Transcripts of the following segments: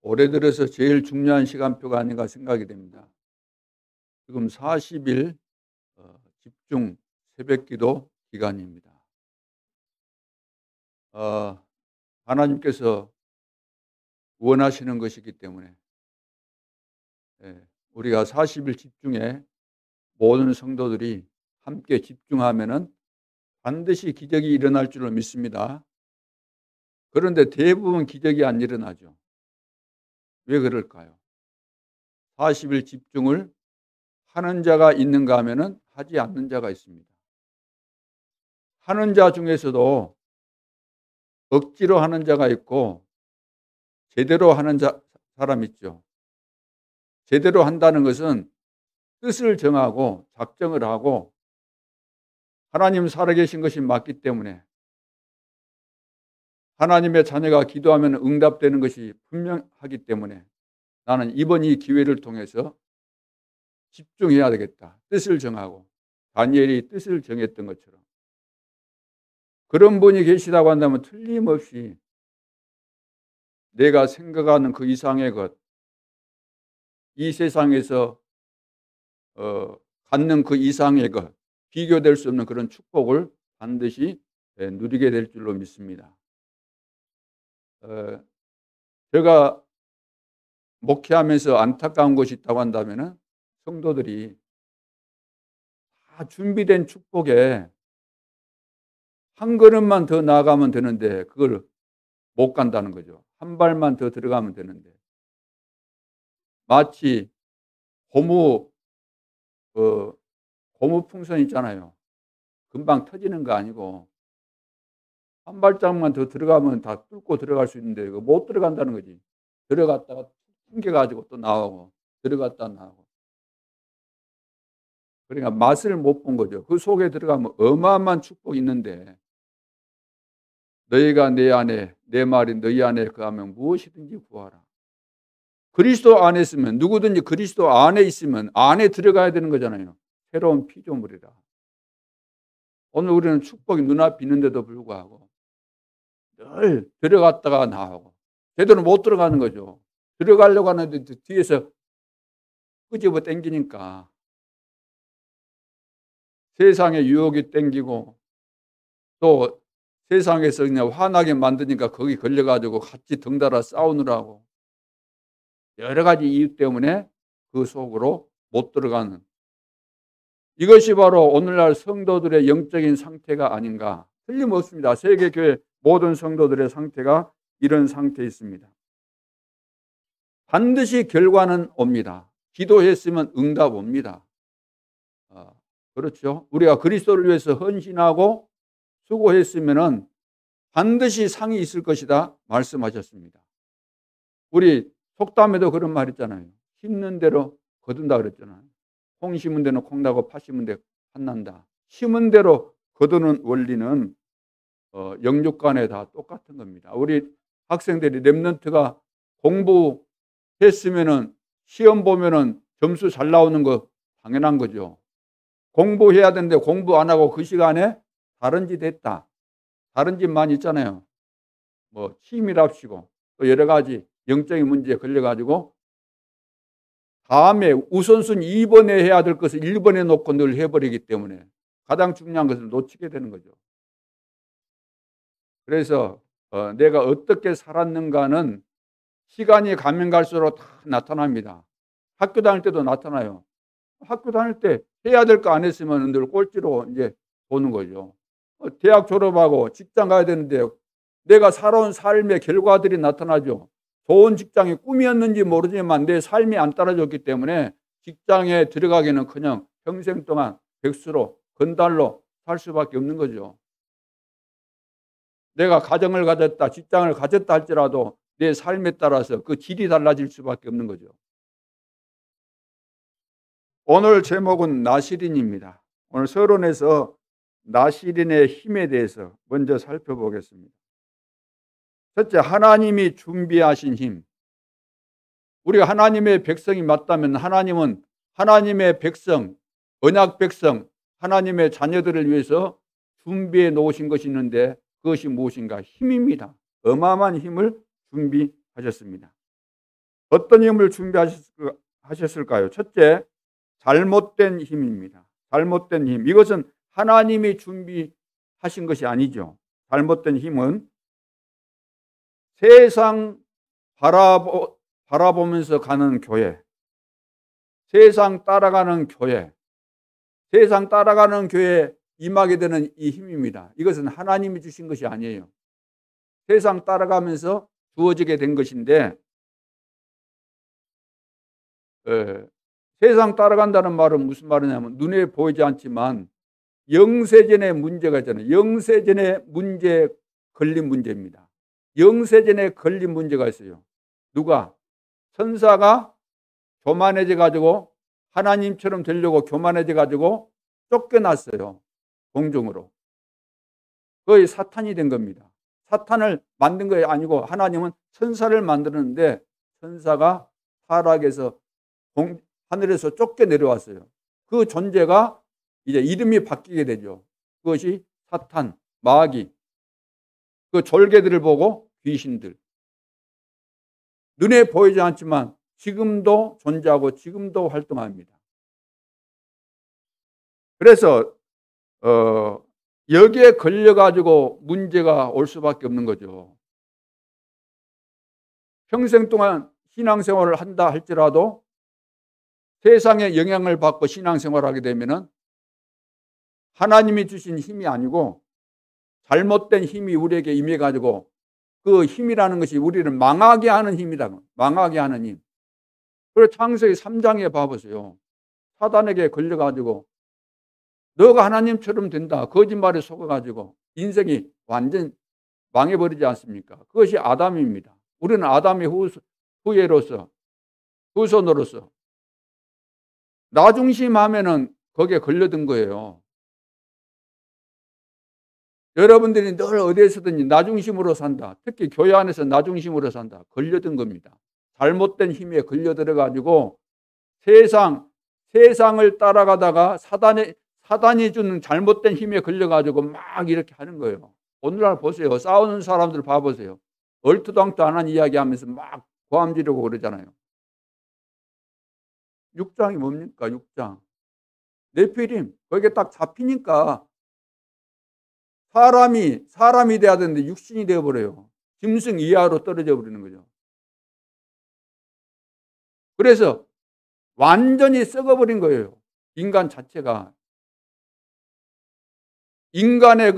올해 들어서 제일 중요한 시간표가 아닌가 생각이 됩니다. 지금 40일 집중 새벽기도 기간입니다. 하나님께서 원하시는 것이기 때문에 우리가 40일 집중에 모든 성도들이 함께 집중하면은 반드시 기적이 일어날 줄로 믿습니다. 그런데 대부분 기적이 안 일어나죠. 왜 그럴까요? 40일 집중을 하는 자가 있는가 하면은 하지 않는 자가 있습니다. 하는 자 중에서도 억지로 하는 자가 있고 제대로 하는 사람 있죠. 제대로 한다는 것은 뜻을 정하고 작정을 하고 하나님 살아계신 것이 맞기 때문에 하나님의 자녀가 기도하면 응답되는 것이 분명하기 때문에 나는 이번 이 기회를 통해서 집중해야 되겠다. 뜻을 정하고 다니엘이 뜻을 정했던 것처럼 그런 분이 계시다고 한다면 틀림없이 내가 생각하는 그 이상의 것, 이 세상에서 갖는 그 이상의 것, 비교될 수 없는 그런 축복을 반드시 누리게 될 줄로 믿습니다. 제가 목회하면서 안타까운 것이 있다고 한다면 성도들이 다 준비된 축복에 한 걸음만 더 나아가면 되는데 그걸 못 간다는 거죠. 한 발만 더 들어가면 되는데 마치 고무풍선 있잖아요. 금방 터지는 거 아니고 한 발짝만 더 들어가면 다 뚫고 들어갈 수 있는데 이거 못 들어간다는 거지. 들어갔다가 튕겨가지고 또 나오고 들어갔다 나오고. 그러니까 맛을 못 본 거죠. 그 속에 들어가면 어마어마한 축복이 있는데 너희가 내 안에 내 말이 너희 안에 거하면 무엇이든지 구하라. 그리스도 안에 있으면 누구든지 그리스도 안에 있으면 안에 들어가야 되는 거잖아요. 새로운 피조물이라. 오늘 우리는 축복이 눈앞에 있는데도 불구하고 늘 들어갔다가 나오고 제대로 못 들어가는 거죠. 들어가려고 하는데 뒤에서 끄집어 당기니까 세상의 유혹이 당기고 또 세상에서 그냥 화나게 만드니까 거기 걸려가지고 같이 덩달아 싸우느라고 여러 가지 이유 때문에 그 속으로 못 들어가는 이것이 바로 오늘날 성도들의 영적인 상태가 아닌가. 틀림없습니다. 세계교회 모든 성도들의 상태가 이런 상태에 있습니다. 반드시 결과는 옵니다. 기도했으면 응답 옵니다. 그렇죠. 우리가 그리스도를 위해서 헌신하고 수고했으면 반드시 상이 있을 것이다 말씀하셨습니다. 우리 속담에도 그런 말 있잖아요. 심는 대로 거둔다 그랬잖아요. 콩 심은 데는 콩 나고 팥 심은 데 팥 난다. 심은 대로 거두는 원리는 영육간에 다 똑같은 겁니다. 우리 학생들이 랩런트가 공부했으면은 시험 보면은 점수 잘 나오는 거 당연한 거죠. 공부해야 되는데 공부 안 하고 그 시간에 다른 짓 했다. 다른 짓만 있잖아요. 뭐 취미랍시고 또 여러 가지 영적인 문제에 걸려가지고 다음에 우선순위 2번에 해야 될 것을 1번에 놓고 늘 해버리기 때문에 가장 중요한 것을 놓치게 되는 거죠. 그래서 내가 어떻게 살았는가는 시간이 가면 갈수록 다 나타납니다. 학교 다닐 때도 나타나요. 학교 다닐 때 해야 될 거 안 했으면 늘 꼴찌로 이제 보는 거죠. 대학 졸업하고 직장 가야 되는데 내가 살아온 삶의 결과들이 나타나죠. 좋은 직장이 꿈이었는지 모르지만 내 삶이 안 따라줬기 때문에 직장에 들어가기는커녕 평생 동안 백수로 건달로 살 수밖에 없는 거죠. 내가 가정을 가졌다, 직장을 가졌다 할지라도 내 삶에 따라서 그 질이 달라질 수밖에 없는 거죠. 오늘 제목은 나시린입니다. 오늘 서론에서 나시린의 힘에 대해서 먼저 살펴보겠습니다. 첫째, 하나님이 준비하신 힘. 우리가 하나님의 백성이 맞다면 하나님은 하나님의 백성, 언약 백성, 하나님의 자녀들을 위해서 준비해 놓으신 것이 있는데 그것이 무엇인가? 힘입니다. 어마어마한 힘을 준비하셨습니다. 어떤 힘을 준비하셨을까요? 첫째, 잘못된 힘입니다. 잘못된 힘. 이것은 하나님이 준비하신 것이 아니죠. 잘못된 힘은 세상 바라보면서 가는 교회, 세상 따라가는 교회, 세상 따라가는 교회에 임하게 되는 이 힘입니다. 이것은 하나님이 주신 것이 아니에요. 세상 따라가면서 주어지게 된 것인데, 세상 따라간다는 말은 무슨 말이냐면 눈에 보이지 않지만 영세전의 문제가 있잖아요. 영세전의 문제에 걸린 문제입니다. 영세전에 걸린 문제가 있어요. 누가? 천사가 교만해져 가지고 하나님처럼 되려고 교만해져 가지고 쫓겨났어요. 공중으로. 거의 사탄이 된 겁니다. 사탄을 만든 게 아니고 하나님은 천사를 만드는데 천사가 타락해서 하늘에서 쫓겨 내려왔어요. 그 존재가 이제 이름이 바뀌게 되죠. 그것이 사탄, 마귀, 그 졸개들을 보고 귀신들. 눈에 보이지 않지만 지금도 존재하고 지금도 활동합니다. 그래서 여기에 걸려가지고 문제가 올 수밖에 없는 거죠. 평생 동안 신앙생활을 한다 할지라도 세상의 영향을 받고 신앙생활을 하게 되면은 하나님이 주신 힘이 아니고 잘못된 힘이 우리에게 임해가지고 그 힘이라는 것이 우리를 망하게 하는 힘이다. 망하게 하는 힘. 그래서 창세기 3장에 봐보세요. 사단에게 걸려가지고 너가 하나님처럼 된다. 거짓말에 속아가지고 인생이 완전 망해버리지 않습니까? 그것이 아담입니다. 우리는 아담의 후예로서, 후손으로서 나중심하면은 거기에 걸려든 거예요. 여러분들이 늘 어디에서든지 나중심으로 산다. 특히 교회 안에서 나중심으로 산다. 걸려든 겁니다. 잘못된 힘에 걸려들어가지고 세상을 따라가다가 사단이 주는 잘못된 힘에 걸려가지고 막 이렇게 하는 거예요. 오늘날 보세요. 싸우는 사람들 봐보세요. 얼토당토 안 한 이야기 하면서 막 고함 지르고 그러잖아요. 6장이 뭡니까? 6장. 네피림. 거기에 딱 잡히니까 사람이 돼야 되는데 육신이 되어버려요. 짐승 이하로 떨어져 버리는 거죠. 그래서 완전히 썩어버린 거예요. 인간 자체가. 인간의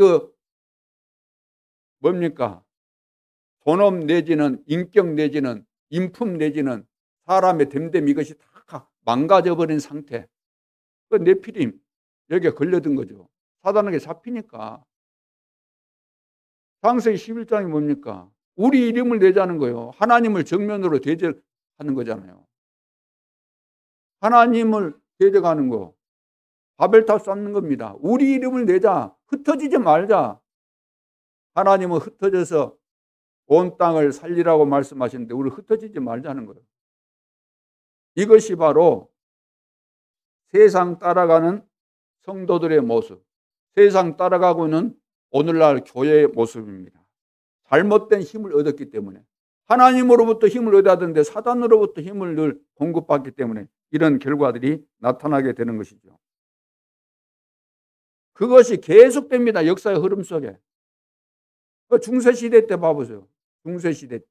뭡니까? 존엄 내지는 인격 내지는 인품 내지는 사람의 됨됨 이것이 다 망가져버린 상태. 그 네피림 여기에 걸려든 거죠. 사단에게 잡히니까. 창세기 11장이 뭡니까? 우리 이름을 내자는 거예요. 하나님을 정면으로 대적하는 거잖아요. 하나님을 대적하는 거. 바벨탑 쌓는 겁니다. 우리 이름을 내자. 흩어지지 말자. 하나님은 흩어져서 온 땅을 살리라고 말씀하시는데 우리 흩어지지 말자는 거예요. 이것이 바로 세상 따라가는 성도들의 모습, 세상 따라가고 있는 오늘날 교회의 모습입니다. 잘못된 힘을 얻었기 때문에 하나님으로부터 힘을 얻어야 되는데 사단으로부터 힘을 늘 공급받기 때문에 이런 결과들이 나타나게 되는 것이죠. 그것이 계속됩니다. 역사의 흐름 속에. 중세시대 때 봐보세요. 중세시대 때.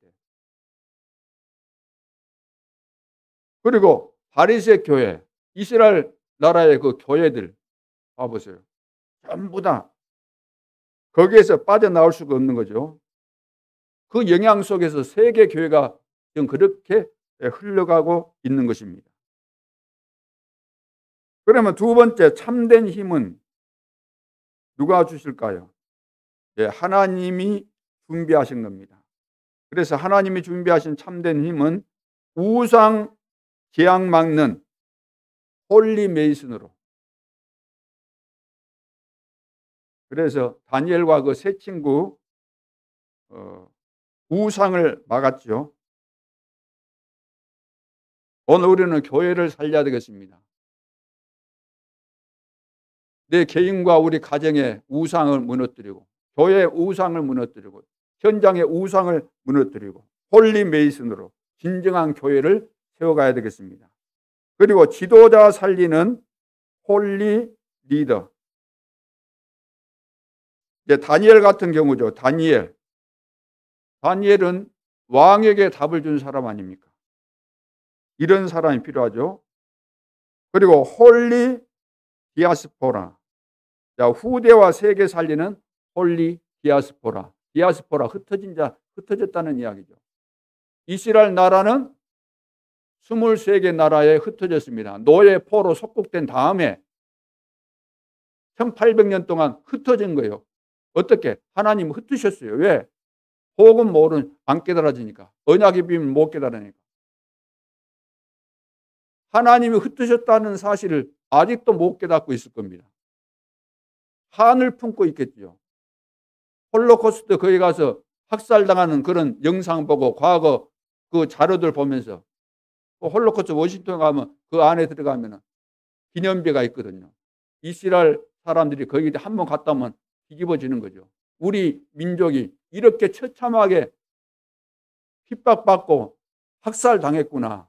그리고 바리새 교회, 이스라엘 나라의 그 교회들 봐보세요. 전부 다 거기에서 빠져나올 수가 없는 거죠. 그 영향 속에서 세계 교회가 지금 그렇게 흘러가고 있는 것입니다. 그러면 두 번째 참된 힘은 누가 주실까요? 하나님이 준비하신 겁니다. 그래서 하나님이 준비하신 참된 힘은 우상 재앙 막는 홀리 메이슨으로. 그래서 다니엘과 그 세 친구 우상을 막았죠. 오늘 우리는 교회를 살려야 되겠습니다. 내 개인과 우리 가정의 우상을 무너뜨리고 교회의 우상을 무너뜨리고 현장의 우상을 무너뜨리고 홀리 메이슨으로 진정한 교회를 세워가야 되겠습니다. 그리고 지도자 살리는 홀리 리더. 이제 다니엘 같은 경우죠. 다니엘은 왕에게 답을 준 사람 아닙니까? 이런 사람이 필요하죠. 그리고 홀리 디아스포라. 자, 후대와 세계 살리는 홀리 디아스포라. 디아스포라, 흩어졌다는 이야기죠. 이스라엘 나라는 23개 나라에 흩어졌습니다. 노예 포로 속국된 다음에 1800년 동안 흩어진 거예요. 어떻게? 하나님 흩으셨어요. 왜? 복음 안 깨달아지니까. 언약의 비밀 못 깨달으니까. 하나님이 흩으셨다는 사실을 아직도 못 깨닫고 있을 겁니다. 한을 품고 있겠죠. 홀로코스트 거기 가서 학살당하는 그런 영상 보고 과거 그 자료들 보면서 홀로코스트 워싱턴 가면 그 안에 들어가면 기념비가 있거든요. 이스라엘 사람들이 거기 한번 갔다 오면 뒤집어지는 거죠. 우리 민족이 이렇게 처참하게 핍박받고 학살당했구나.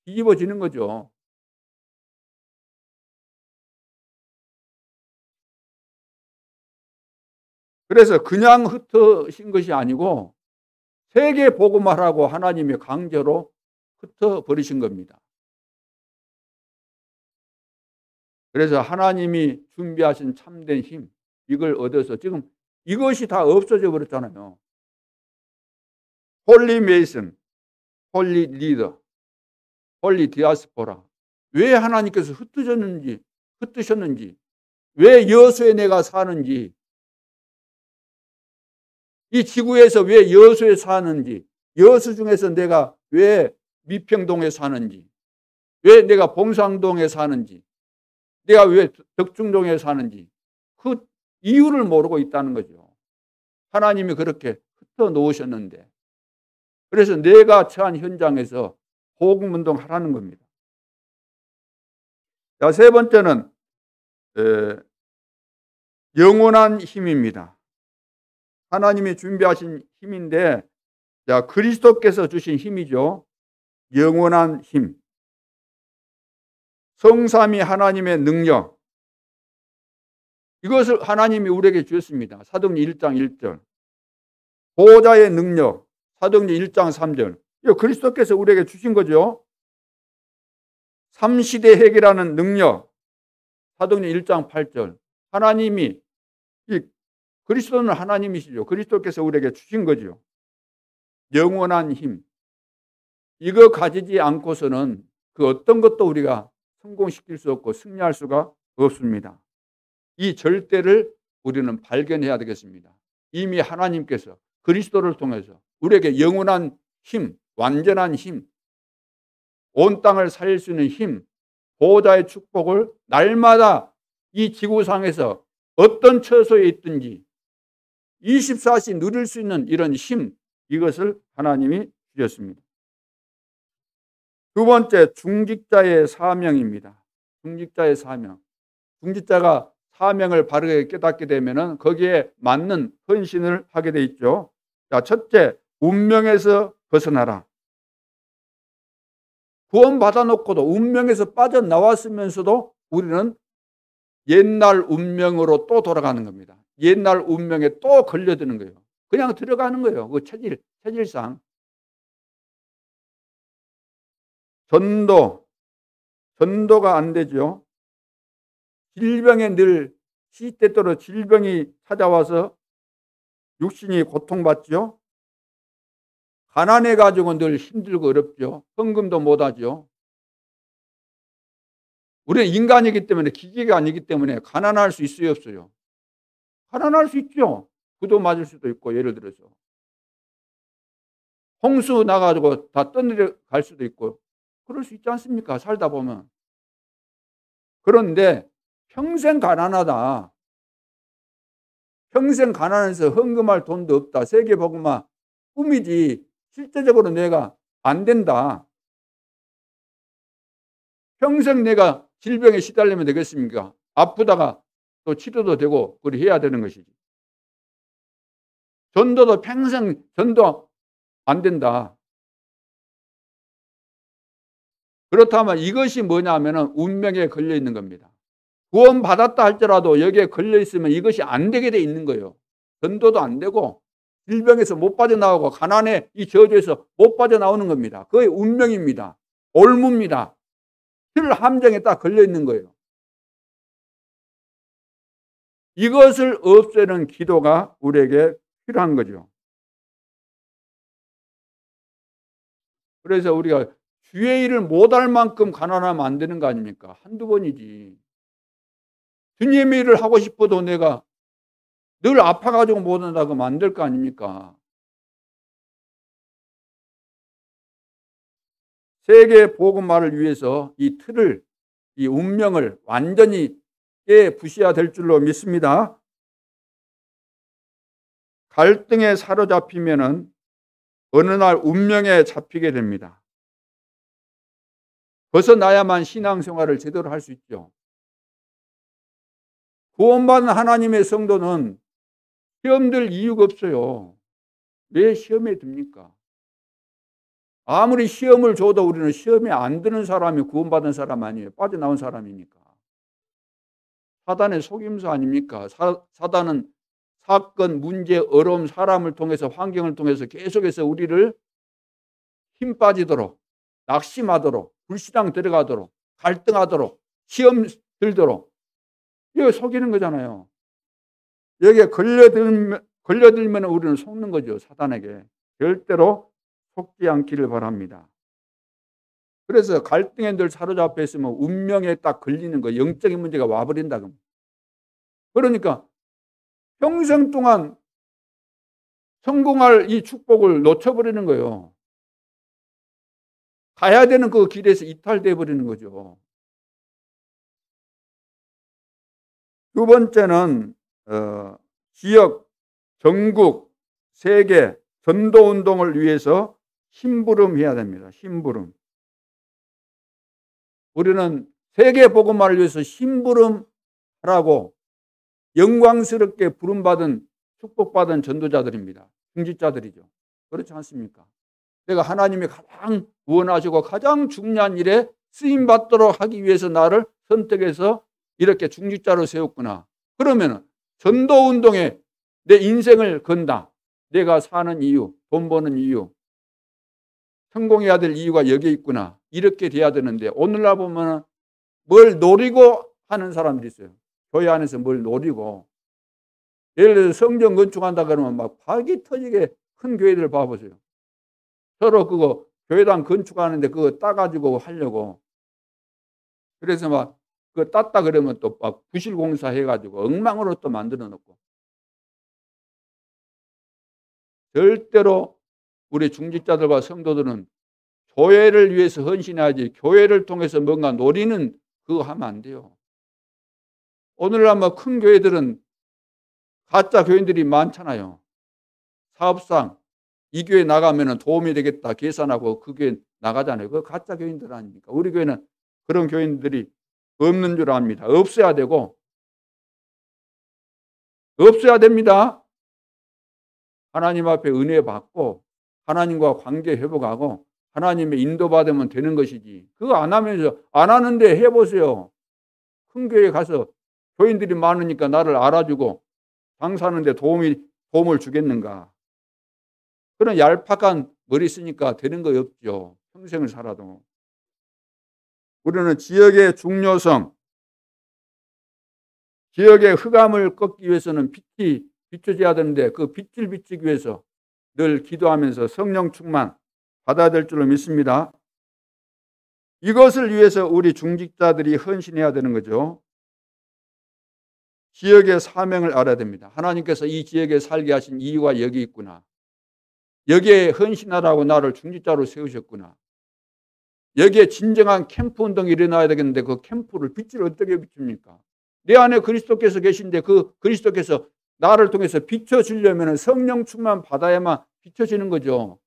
뒤집어지는 거죠. 그래서 그냥 흩어진 것이 아니고 세계 복음화라고 하나님이 강제로 흩어버리신 겁니다. 그래서 하나님이 준비하신 참된 힘, 이걸 얻어서 지금 이것이 다 없어져 버렸잖아요. 홀리 메이슨, 홀리 리더, 홀리 디아스포라. 왜 하나님께서 흩으셨는지, 왜 여수에 내가 사는지, 이 지구에서 왜 여수에 사는지, 여수 중에서 내가 왜 미평동에 사는지, 왜 내가 봉상동에 사는지, 내가 왜 덕중동에 사는지 그 이유를 모르고 있다는 거죠. 하나님이 그렇게 흩어 놓으셨는데, 그래서 내가 처한 현장에서 복음 운동하라는 겁니다. 자, 세 번째는 영원한 힘입니다. 하나님이 준비하신 힘인데, 자, 그리스도께서 주신 힘이죠. 영원한 힘. 성삼위 하나님의 능력. 이것을 하나님이 우리에게 주셨습니다. 사도행전 1장 1절. 보호자의 능력. 사도행전 1장 3절. 이거 그리스도께서 우리에게 주신 거죠. 삼시대 핵이라는 능력. 사도행전 1장 8절. 하나님이, 그리스도는 하나님이시죠. 그리스도께서 우리에게 주신 거죠. 영원한 힘. 이거 가지지 않고서는 그 어떤 것도 우리가 성공시킬 수 없고 승리할 수가 없습니다. 이 절대를 우리는 발견해야 되겠습니다. 이미 하나님께서 그리스도를 통해서 우리에게 영원한 힘, 완전한 힘, 온 땅을 살릴 수 있는 힘, 보호자의 축복을 날마다 이 지구상에서 어떤 처소에 있든지 24시 누릴 수 있는 이런 힘, 이것을 하나님이 주셨습니다. 두 번째, 중직자의 사명입니다. 중직자의 사명. 중직자가 사명을 바르게 깨닫게 되면 거기에 맞는 헌신을 하게 돼 있죠. 자, 첫째, 운명에서 벗어나라. 구원 받아놓고도 운명에서 빠져나왔으면서도 우리는 옛날 운명으로 또 돌아가는 겁니다. 옛날 운명에 또 걸려드는 거예요. 그냥 들어가는 거예요. 그 체질상. 전도가 안 되죠. 질병에 늘 시때때로 질병이 찾아와서 육신이 고통받죠. 가난해 가지고 늘 힘들고 어렵죠. 헌금도 못하죠. 우리는 인간이기 때문에, 기계가 아니기 때문에 가난할 수 있어요, 없어요? 가난할 수 있죠. 부도 맞을 수도 있고, 예를 들어서 홍수 나가지고 다 떠내려갈 수도 있고 그럴 수 있지 않습니까? 살다 보면. 그런데 평생 가난하다, 평생 가난해서 헌금할 돈도 없다, 세계복음화 꿈이지 실제적으로 내가 안 된다, 평생 내가 질병에 시달리면 되겠습니까? 아프다가 또 치료도 되고 그리 해야 되는 것이지. 전도도 평생 전도 안 된다. 그렇다면 이것이 뭐냐면은 운명에 걸려 있는 겁니다. 구원 받았다 할지라도 여기에 걸려 있으면 이것이 안 되게 돼 있는 거예요. 전도도 안 되고 질병에서 못 빠져나오고 가난의 이 저주에서 못 빠져나오는 겁니다. 그게 운명입니다. 올무입니다. 틀 함정에 딱 걸려 있는 거예요. 이것을 없애는 기도가 우리에게 필요한 거죠. 그래서 우리가 주의 일을 못할 만큼 가난하면 안 되는 거 아닙니까? 한두 번이지. 주님의 일을 하고 싶어도 내가 늘 아파가지고 못한다고 하면 안 될 거 아닙니까? 세계 복음화를 위해서 이 틀을, 이 운명을 완전히 깨부셔야 될 줄로 믿습니다. 갈등에 사로잡히면은 어느 날 운명에 잡히게 됩니다. 벗어나야만 신앙생활을 제대로 할 수 있죠. 구원받은 하나님의 성도는 시험 들 이유가 없어요. 왜 시험에 듭니까? 아무리 시험을 줘도 우리는 시험에 안 드는 사람이 구원받은 사람 아니에요. 빠져나온 사람이니까. 사단의 속임수 아닙니까? 사단은 사건, 문제, 어려움, 사람을 통해서, 환경을 통해서 계속해서 우리를 힘 빠지도록, 낙심하도록, 불신앙 들어가도록, 갈등하도록, 시험 들도록 이거 속이는 거잖아요. 여기에 걸려들면 우리는 속는 거죠. 사단에게. 절대로 속지 않기를 바랍니다. 그래서 갈등에 늘 사로잡혀 있으면 운명에 딱 걸리는 거, 영적인 문제가 와버린다. 그러니까 평생 동안 성공할 이 축복을 놓쳐버리는 거예요. 가야 되는 그 길에서 이탈돼 버리는 거죠. 두 번째는 지역, 전국, 세계, 전도운동을 위해서 심부름해야 됩니다. 심부름. 우리는 세계 복음화를 위해서 심부름하라고 영광스럽게 부름받은 축복받은 전도자들입니다. 중직자들이죠. 그렇지 않습니까? 내가 하나님이 가장 원하시고 가장 중요한 일에 쓰임받도록 하기 위해서 나를 선택해서 이렇게 중직자로 세웠구나. 그러면 전도운동에 내 인생을 건다. 내가 사는 이유, 돈 버는 이유, 성공해야 될 이유가 여기에 있구나. 이렇게 돼야 되는데 오늘날 보면 뭘 노리고 하는 사람들이 있어요. 교회 안에서 뭘 노리고. 예를 들어서 성전 건축한다 그러면 막 박이 터지게 큰 교회들 봐보세요. 서로 그거 교회당 건축하는데 그거 따가지고 하려고. 그래서 막 그거 땄다 그러면 또 막 부실공사 해가지고 엉망으로 또 만들어 놓고. 절대로 우리 중직자들과 성도들은 교회를 위해서 헌신해야지 교회를 통해서 뭔가 노리는 그거 하면 안 돼요. 오늘날 뭐 큰 교회들은 가짜 교인들이 많잖아요. 사업상 이 교회 나가면 도움이 되겠다 계산하고 그 교회 나가잖아요. 그거 가짜 교인들 아닙니까? 우리 교회는 그런 교인들이 없는 줄 압니다. 없어야 되고 없어야 됩니다. 하나님 앞에 은혜 받고 하나님과 관계 회복하고 하나님의 인도받으면 되는 것이지. 그거 안 하면서 안 하는데 해보세요. 큰 교회 가서 교인들이 많으니까 나를 알아주고 장사하는데 도움을 주겠는가. 그런 얄팍한 머리 쓰니까 되는 거 없죠. 평생을 살아도. 우리는 지역의 중요성, 지역의 흑암을 꺾기 위해서는 빛이 비춰져야 되는데 그 빛을 비추기 위해서 늘 기도하면서 성령 충만 받아야 될 줄로 믿습니다. 이것을 위해서 우리 중직자들이 헌신해야 되는 거죠. 지역의 사명을 알아야 됩니다. 하나님께서 이 지역에 살게 하신 이유가 여기 있구나. 여기에 헌신하라고 나를 중직자로 세우셨구나. 여기에 진정한 캠프 운동이 일어나야 되겠는데 그 캠프를 빛을 어떻게 비춥니까? 내 안에 그리스도께서 계신데 그 그리스도께서 나를 통해서 비춰주려면 성령 충만 받아야만 비춰지는 거죠.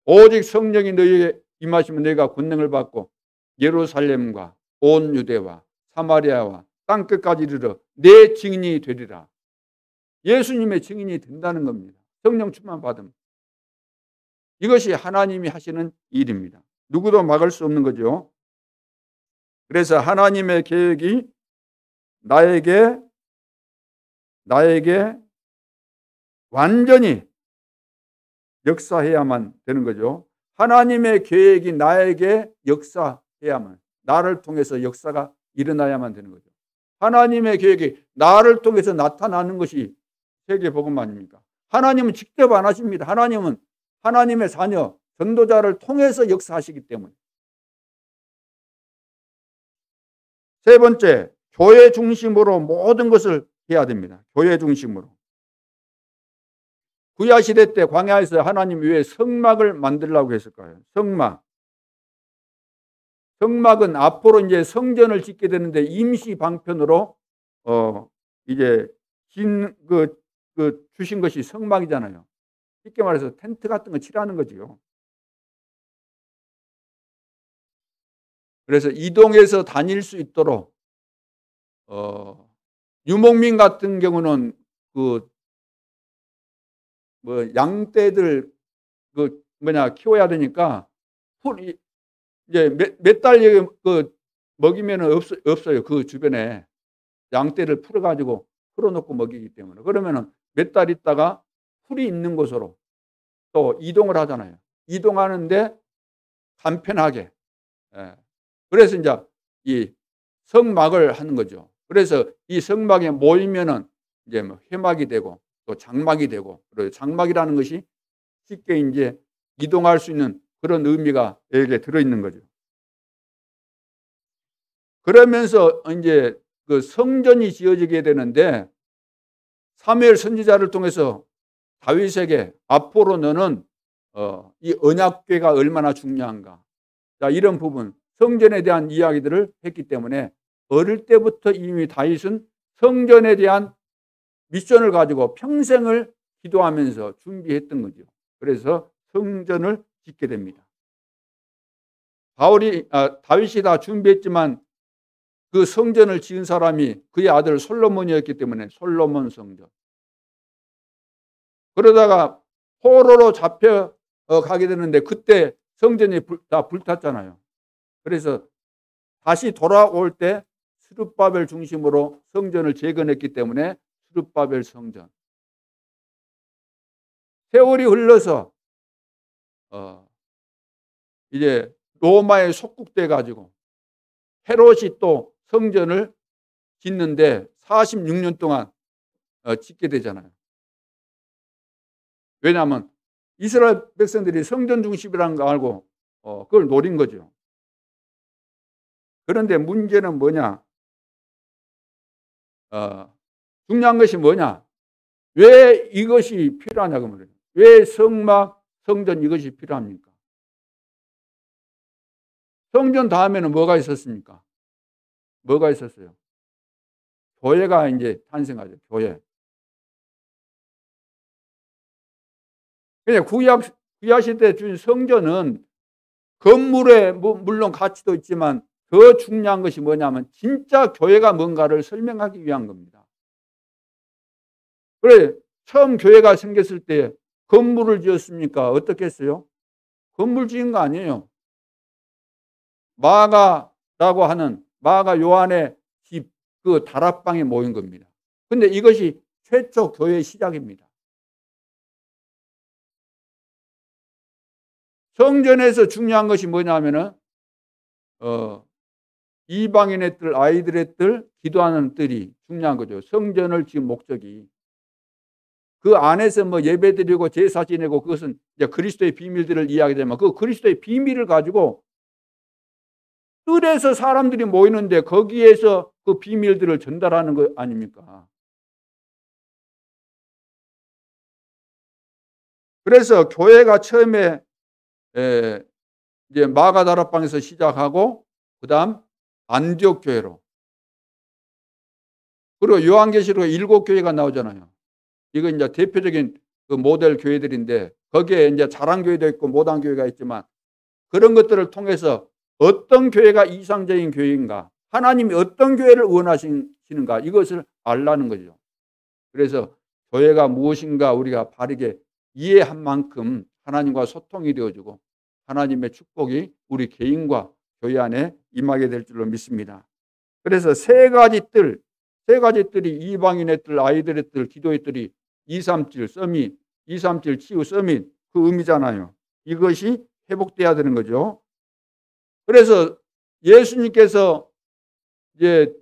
오직 성령이 너희에게 임하시면 너희가 권능을 받고 예루살렘과 온 유대와 사마리아와 땅끝까지 이르러 내 증인이 되리라. 예수님의 증인이 된다는 겁니다. 성령 충만 받음. 이것이 하나님이 하시는 일입니다. 누구도 막을 수 없는 거죠. 그래서 하나님의 계획이 나에게 완전히 역사해야만 되는 거죠. 하나님의 계획이 나에게 역사해야만, 나를 통해서 역사가 일어나야만 되는 거죠. 하나님의 계획이 나를 통해서 나타나는 것이 세계복음 아닙니까? 하나님은 직접 안 하십니다. 하나님은 하나님의 자녀, 전도자를 통해서 역사하시기 때문에. 세 번째, 교회 중심으로 모든 것을 해야 됩니다. 교회 중심으로. 구약 시대 때 광야에서 하나님 왜 성막을 만들라고 했을까요? 성막은 앞으로 이제 성전을 짓게 되는데 임시 방편으로 이제 주신 것이 성막이잖아요. 쉽게 말해서 텐트 같은 거 칠하는 거지요. 그래서 이동해서 다닐 수 있도록 유목민 같은 경우는 양떼들 키워야 되니까 이제 몇 달 먹이면 없어요. 그 주변에 양떼를 풀어놓고 먹이기 때문에. 그러면은 몇 달 있다가 풀이 있는 곳으로 또 이동을 하잖아요. 이동하는데 간편하게. 그래서 이제 이 성막을 하는 거죠. 그래서 이 성막에 모이면은 이제 회막이 되고 또 장막이 되고, 그리고 장막이라는 것이 쉽게 이제 이동할 수 있는 그런 의미가 여기에 들어있는 거죠. 그러면서 이제 그 성전이 지어지게 되는데 사무엘 선지자를 통해서 다윗에게 앞으로 너는 이 언약궤가 얼마나 중요한가, 자, 이런 부분 성전에 대한 이야기들을 했기 때문에 어릴 때부터 이미 다윗은 성전에 대한 미션을 가지고 평생을 기도하면서 준비했던 거죠. 그래서 성전을 짓게 됩니다. 다윗이 다 준비했지만 그 성전을 지은 사람이 그의 아들 솔로몬이었기 때문에 솔로몬 성전. 그러다가 포로로 잡혀가게 되는데 그때 성전이 다 불탔잖아요. 그래서 다시 돌아올 때 스룹바벨 중심으로 성전을 재건했기 때문에 스룹바벨 성전. 세월이 흘러서 이제 로마에 속국돼 가지고 헤롯이 또 성전을 짓는데 46년 동안 짓게 되잖아요. 왜냐하면 이스라엘 백성들이 성전 중심이라는 거 알고 그걸 노린 거죠. 그런데 문제는 뭐냐? 중요한 것이 뭐냐? 왜 이것이 필요하냐고 말해요. 왜 성막, 성전 이것이 필요합니까? 성전 다음에는 뭐가 있었습니까? 뭐가 있었어요? 교회가 이제 탄생하죠. 교회. 그냥 구약 시대 주인 성전은 건물에 물론 가치도 있지만 더 중요한 것이 뭐냐면 진짜 교회가 뭔가를 설명하기 위한 겁니다. 그래, 처음 교회가 생겼을 때 건물을 지었습니까? 어떻게 했어요? 건물 지은 거 아니에요. 마가라고 하는 마가 요한의 집, 그 다락방에 모인 겁니다. 근데 이것이 최초 교회의 시작입니다. 성전에서 중요한 것이 뭐냐면은 이방인의 뜰, 아이들의 뜰, 기도하는 뜰이 중요한 거죠. 성전을 지은 목적이. 그 안에서 예배 드리고 제사 지내고 그것은 이제 그리스도의 비밀들을 이야기하지만 그 그리스도의 비밀을 가지고 뜰에서 사람들이 모이는데 거기에서 그 비밀들을 전달하는 거 아닙니까? 그래서 교회가 처음에 이제 마가 다락방에서 시작하고 그다음 안디옥 교회로, 그리고 요한계시록 7교회가 나오잖아요. 이거 이제 대표적인 그 모델 교회들인데 거기에 이제 자랑교회도 있고 모단교회가 있지만 그런 것들을 통해서 어떤 교회가 이상적인 교회인가, 하나님이 어떤 교회를 원하시는가, 이것을 알라는 거죠. 그래서 교회가 무엇인가 우리가 바르게 이해한 만큼 하나님과 소통이 되어주고 하나님의 축복이 우리 개인과 교회 안에 임하게 될 줄로 믿습니다. 그래서 세 가지 뜰이 이방인의 뜰, 아이들의 뜰, 기도의 뜰이 237 서밋, 237 치유 서밋 그 의미잖아요. 이것이 회복돼야 되는 거죠. 그래서 예수님께서 이제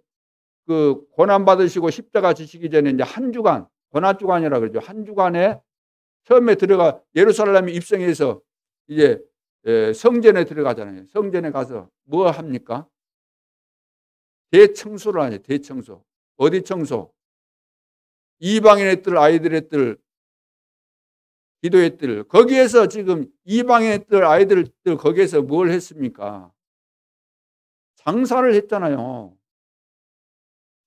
그 고난 받으시고 십자가 지시기 전에 이제 한 주간, 고난 주간이라 그러죠. 한 주간에 처음에 들어가 예루살렘에 입성해서 이제 성전에 들어가잖아요. 성전에 가서 뭐 합니까? 대청소를 하죠. 대청소. 어디 청소? 이방인의 뜰, 아이들의 뜰, 기도의 뜰. 거기에서 지금 이방인의 뜰, 아이들의 뜰 거기에서 뭘 했습니까? 장사를 했잖아요.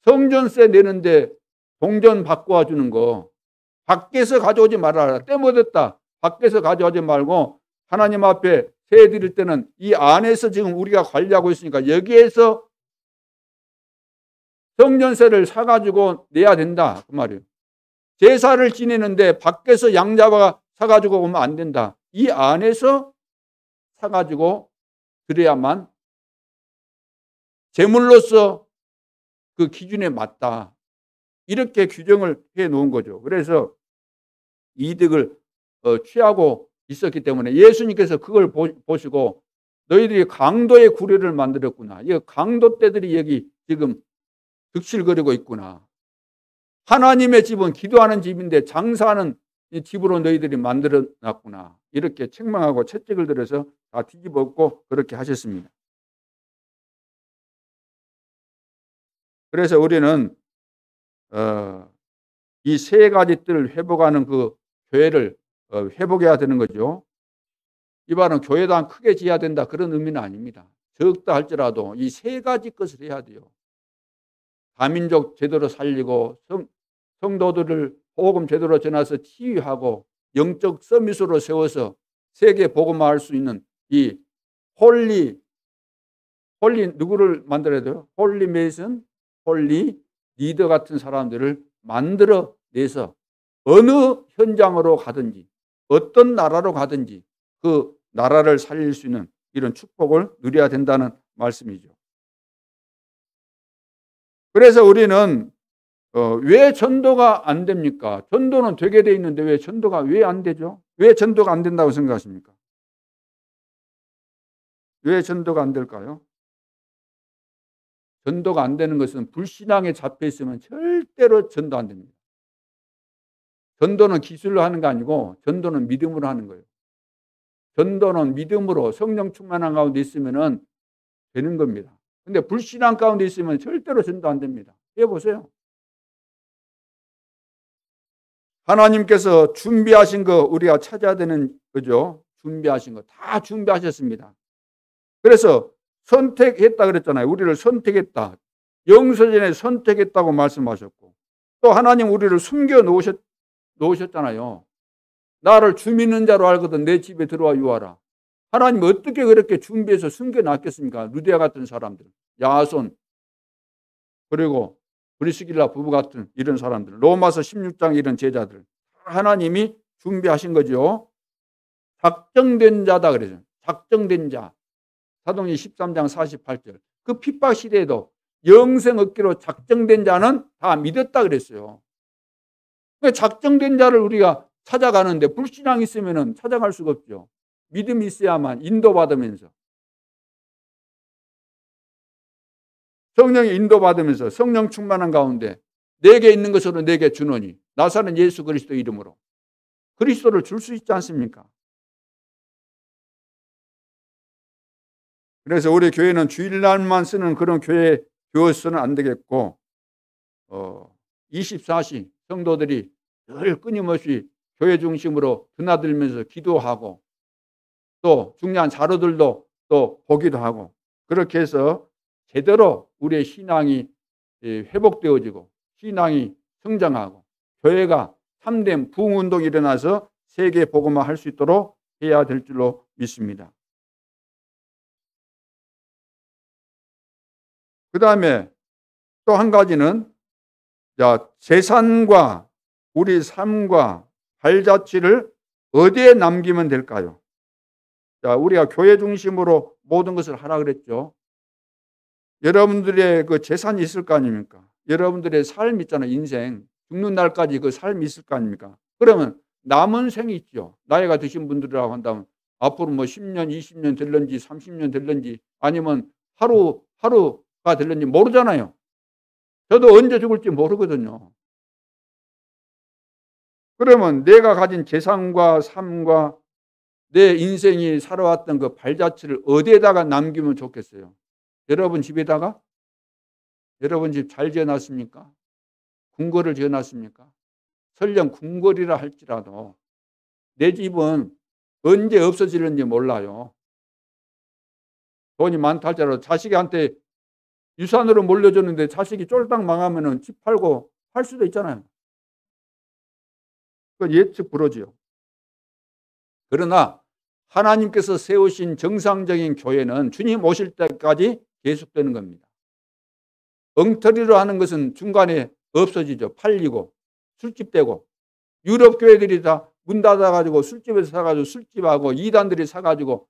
성전세 내는데 동전 바꿔 주는 거. 밖에서 가져오지 말아라. 때 묻었다. 밖에서 가져오지 말고 하나님 앞에 세 드릴 때는 이 안에서 지금 우리가 관리하고 있으니까 여기에서 성전세를 사가지고 내야 된다. 그 말이에요. 제사를 지내는데 밖에서 양 잡아 사가지고 오면 안 된다. 이 안에서 사가지고 드려야만 제물로서 그 기준에 맞다. 이렇게 규정을 해 놓은 거죠. 그래서 이득을 취하고 있었기 때문에 예수님께서 그걸 보시고 너희들이 강도의 구례를 만들었구나. 이 강도 떼들이 여기 지금 득실거리고 있구나. 하나님의 집은 기도하는 집인데 장사하는 집으로 너희들이 만들어 놨구나. 이렇게 책망하고 채찍을 들어서 다 뒤집어 엎고 그렇게 하셨습니다. 그래서 우리는 이 세 가지 뜰을 회복하는 그 교회를 회복해야 되는 거죠. 이 말은 교회당 크게 지어야 된다 그런 의미는 아닙니다. 적다 할지라도 이 세 가지 것을 해야 돼요. 다민족 제대로 살리고 성도들을 복음 제대로 전해서 치유하고 영적 서밋으로 세워서 세계 복음화할 수 있는 이 홀리 누구를 만들어야 돼요? 홀리 메이슨, 홀리 리더 같은 사람들을 만들어내서 어느 현장으로 가든지 어떤 나라로 가든지 그 나라를 살릴 수 있는 이런 축복을 누려야 된다는 말씀이죠. 그래서 우리는 왜 전도가 안 됩니까? 전도는 되게 돼 있는데 왜 전도가 왜 안 되죠? 왜 전도가 안 된다고 생각하십니까? 왜 전도가 안 될까요? 전도가 안 되는 것은 불신앙에 잡혀 있으면 절대로 전도 안 됩니다. 전도는 기술로 하는 거 아니고 전도는 믿음으로 하는 거예요. 전도는 믿음으로 성령 충만한 가운데 있으면 되는 겁니다. 근데 불신앙 가운데 있으면 절대로 전도 안 됩니다. 해보세요. 하나님께서 준비하신 거 우리가 찾아야 되는 거죠. 준비하신 거 다 준비하셨습니다. 그래서 선택했다 그랬잖아요. 우리를 선택했다. 영서전에 선택했다고 말씀하셨고 또 하나님 우리를 숨겨 놓으셨잖아요. 나를 주 믿는 자로 알거든 내 집에 들어와 유하라. 하나님 어떻게 그렇게 준비해서 숨겨놨겠습니까? 루디아 같은 사람들, 야손, 그리고 브리스길라 부부 같은 이런 사람들, 로마서 16장 이런 제자들 하나님이 준비하신 거죠. 작정된 자다 그래요. 작정된 자. 사도행전 13장 48절. 그 핍박 시대에도 영생 얻기로 작정된 자는 다 믿었다 그랬어요. 작정된 자를 우리가 찾아가는데 불신앙이 있으면 찾아갈 수가 없죠. 믿음이 있어야만 인도받으면서 성령이 인도받으면서 성령 충만한 가운데 내게 있는 것으로 내게 주노니 나사는 예수 그리스도 이름으로 그리스도를 줄 수 있지 않습니까? 그래서 우리 교회는 주일날만 쓰는 그런 교회 교회서는 안 되겠고 24시 성도들이 늘 끊임없이 교회 중심으로 드나들면서 기도하고 또 중요한 자료들도 또 보기도 하고 그렇게 해서 제대로 우리의 신앙이 회복되어지고 신앙이 성장하고 교회가 참된 부흥운동이 일어나서 세계 복음화 할 수 있도록 해야 될 줄로 믿습니다. 그 다음에 또 한 가지는 재산과 우리 삶과 발자취를 어디에 남기면 될까요? 자, 우리가 교회 중심으로 모든 것을 하라 그랬죠. 여러분들의 그 재산이 있을 거 아닙니까? 여러분들의 삶 있잖아요. 인생. 죽는 날까지 그 삶이 있을 거 아닙니까? 그러면 남은 생이 있죠. 나이가 드신 분들이라고 한다면 앞으로 뭐 10년, 20년 될런지 30년 될런지 아니면 하루가 될런지 모르잖아요. 저도 언제 죽을지 모르거든요. 그러면 내가 가진 재산과 삶과 내 인생이 살아왔던 그 발자취를 어디에다가 남기면 좋겠어요? 여러분 집에다가? 여러분 집 잘 지어놨습니까? 궁궐을 지어놨습니까? 설령 궁궐이라 할지라도 내 집은 언제 없어지는지 몰라요. 돈이 많다 할지라도 자식한테 유산으로 물려줬는데 자식이 쫄딱 망하면 집 팔고 할 수도 있잖아요. 그건 예측 불허지요. 그러나 하나님께서 세우신 정상적인 교회는 주님 오실 때까지 계속되는 겁니다. 엉터리로 하는 것은 중간에 없어지죠. 팔리고 술집 되고 유럽 교회들이 다 문 닫아가지고 술집에서 사가지고 술집하고 이단들이 사가지고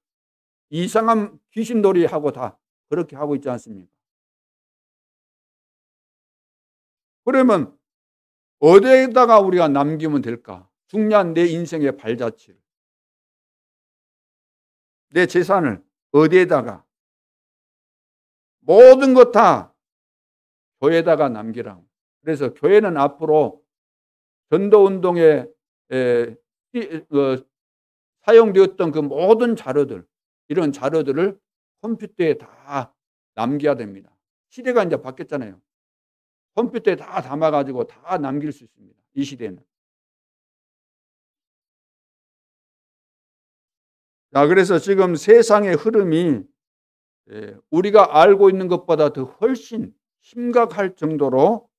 이상한 귀신놀이 하고 다 그렇게 하고 있지 않습니까? 그러면 어디에다가 우리가 남기면 될까? 중요한 내 인생의 발자취를, 내 재산을 어디에다가, 모든 것 다 교회에다가 남기라고. 그래서 교회는 앞으로 전도운동에 사용되었던 그 모든 자료들, 이런 자료들을 컴퓨터에 다 남겨야 됩니다. 시대가 이제 바뀌었잖아요. 컴퓨터에 다 담아가지고 다 남길 수 있습니다. 이 시대는. 자, 그래서 지금 세상의 흐름이 우리가 알고 있는 것보다 더 훨씬 심각할 정도로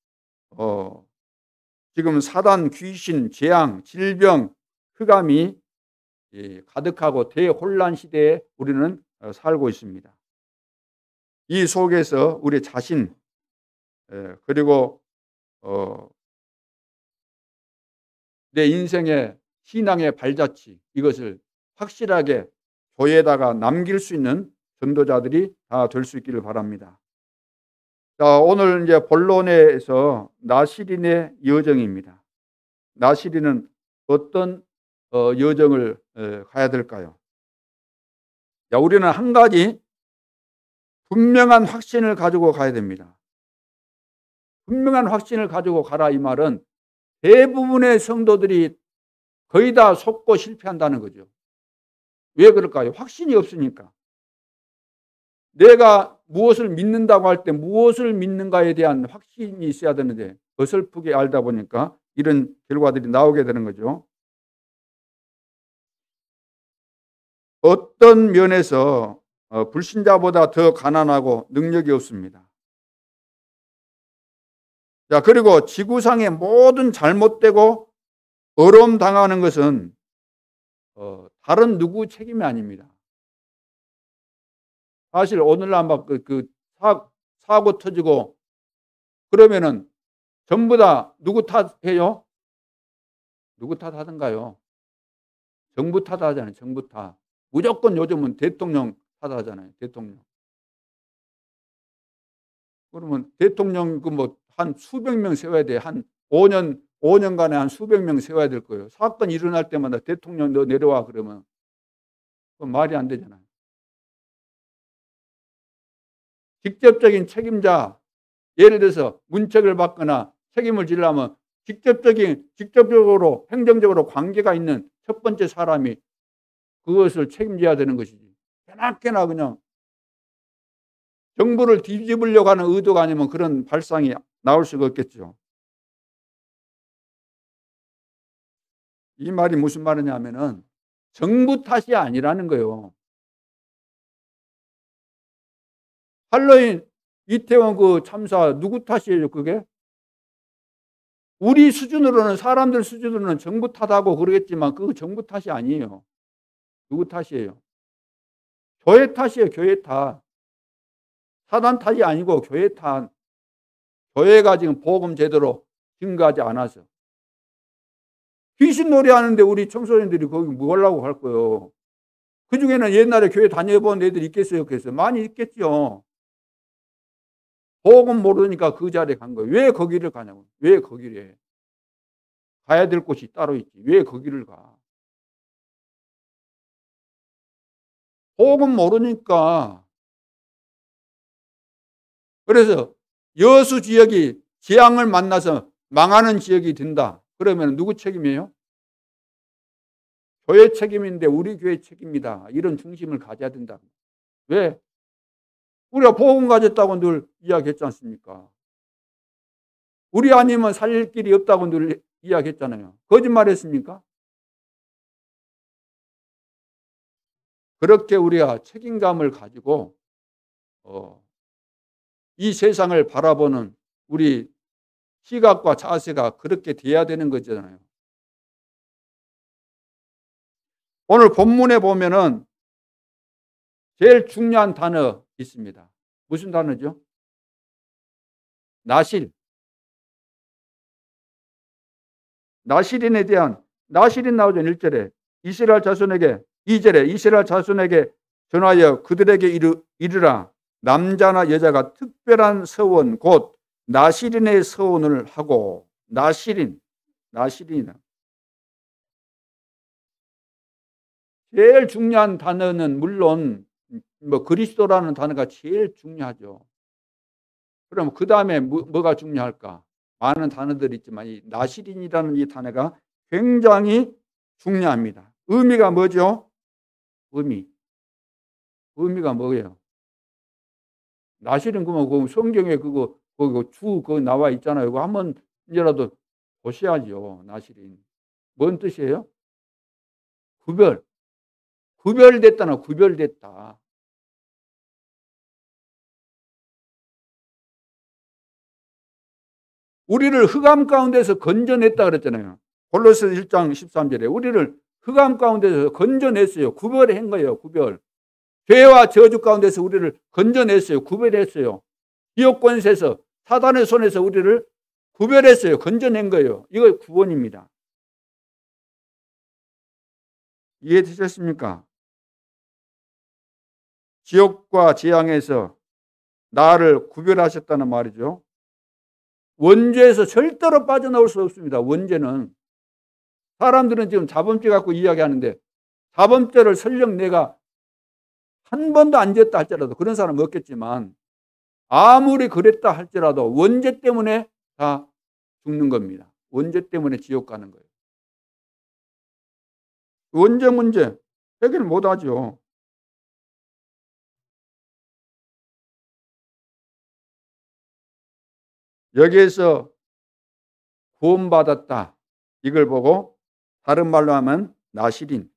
지금 사단, 귀신, 재앙, 질병, 흑암이 가득하고 대혼란 시대에 우리는 살고 있습니다. 이 속에서 우리 자신 그리고 내 인생의 신앙의 발자취, 이것을 확실하게 교회에다가 남길 수 있는 전도자들이 다 될 수 있기를 바랍니다. 자, 오늘 이제 본론에서 나시린의 여정입니다. 나시린은 어떤 여정을 가야 될까요? 자, 우리는 한 가지 분명한 확신을 가지고 가야 됩니다. 분명한 확신을 가지고 가라, 이 말은 대부분의 성도들이 거의 다 속고 실패한다는 거죠. 왜 그럴까요? 확신이 없으니까. 내가 무엇을 믿는다고 할 때 무엇을 믿는가에 대한 확신이 있어야 되는데 어설프게 알다 보니까 이런 결과들이 나오게 되는 거죠. 어떤 면에서 불신자보다 더 가난하고 능력이 없습니다. 자, 그리고 지구상의 모든 잘못되고 어려움 당하는 것은 다른 누구 책임이 아닙니다. 사실 오늘날 막 사고 터지고 그러면은 전부 다 누구 탓해요? 누구 탓하던가요? 정부 탓하잖아요. 정부 탓. 무조건 요즘은 대통령 탓하잖아요. 대통령. 그러면 대통령 그 뭐 한 수백 명 세워야 돼. 한 5년간에 한 수백 명 세워야 될 거예요. 사건 일어날 때마다 대통령 너 내려와 그러면 그건 말이 안 되잖아요. 직접적인 책임자, 예를 들어서 문책을 받거나 책임을 지려면 직접적으로 행정적으로 관계가 있는 첫 번째 사람이 그것을 책임져야 되는 것이지. 깨나 그냥 정부를 뒤집으려고 하는 의도가 아니면 그런 발상이 나올 수가 없겠죠. 이 말이 무슨 말이냐면은 정부 탓이 아니라는 거예요. 할로윈 이태원 그 참사 누구 탓이에요, 그게? 우리 수준으로는, 사람들 수준으로는 정부 탓하고 그러겠지만 그거 정부 탓이 아니에요. 누구 탓이에요? 교회 탓이에요, 교회 탓. 사단 탓이 아니고 교회 탓. 교회가 지금 복음 제대로 증거하지 않아서. 귀신 놀이 하는데 우리 청소년들이 거기 뭐 하려고 할 거예요. 그중에는 옛날에 교회 다녀본 애들이 있겠어요? 없겠어요? 많이 있겠죠. 복음 모르니까 그 자리에 간 거예요. 왜 거기를 가냐고. 왜 거기를 해? 가야 될 곳이 따로 있지. 왜 거기를 가? 복음 모르니까. 그래서 여수 지역이 재앙을 만나서 망하는 지역이 된다. 그러면 누구 책임이에요? 교회 책임인데 우리 교회 책임이다. 이런 중심을 가져야 된다. 왜? 우리가 복음 가졌다고 늘 이야기했지 않습니까? 우리 아니면 살릴 길이 없다고 늘 이야기했잖아요. 거짓말했습니까? 그렇게 우리가 책임감을 가지고 이 세상을 바라보는 우리 시각과 자세가 그렇게 돼야 되는 거잖아요. 오늘 본문에 보면은 제일 중요한 단어 있습니다. 무슨 단어죠? 나실. 나실인에 대한 나실인 나오죠. 1절에 이스라엘 자손에게 2절에 이스라엘 자손에게 전하여 그들에게 이르라 남자나 여자가 특별한 서원 곧 나실인의 서원을 하고 나실인이다. 제일 중요한 단어는 물론 그리스도라는 단어가 제일 중요하죠. 그럼 그 다음에 뭐가 중요할까? 많은 단어들이 있지만 이 나실인이라는 이 단어가 굉장히 중요합니다. 의미가 뭐죠? 의미가 뭐예요? 나실인 그거 성경에 그거 그거 나와 있잖아요. 그거 한번 이제라도 보셔야죠. 나실인 뭔 뜻이에요? 구별됐다. 우리를 흑암 가운데서 건져냈다 그랬잖아요. 골로새 1장 13절에 우리를 흑암 가운데서 건져냈어요. 구별한 거예요. 구별. 죄와 저주 가운데서 우리를 건져냈어요. 구별했어요. 기업 권세에서 사단의 손에서 우리를 구별했어요. 건져낸 거예요. 이거 구원입니다. 이해되셨습니까? 지옥과 재앙에서 나를 구별하셨다는 말이죠. 원죄에서 절대로 빠져나올 수 없습니다. 원죄는. 사람들은 지금 자범죄 갖고 이야기하는데 자범죄를 설령 내가 한 번도 안 지었다 할지라도 그런 사람은 없겠지만 아무리 그랬다 할지라도 원죄 때문에 다 죽는 겁니다. 원죄 때문에 지옥 가는 거예요. 원죄 문제 해결 못하죠. 여기에서 구원받았다. 이걸 보고 다른 말로 하면 나실인.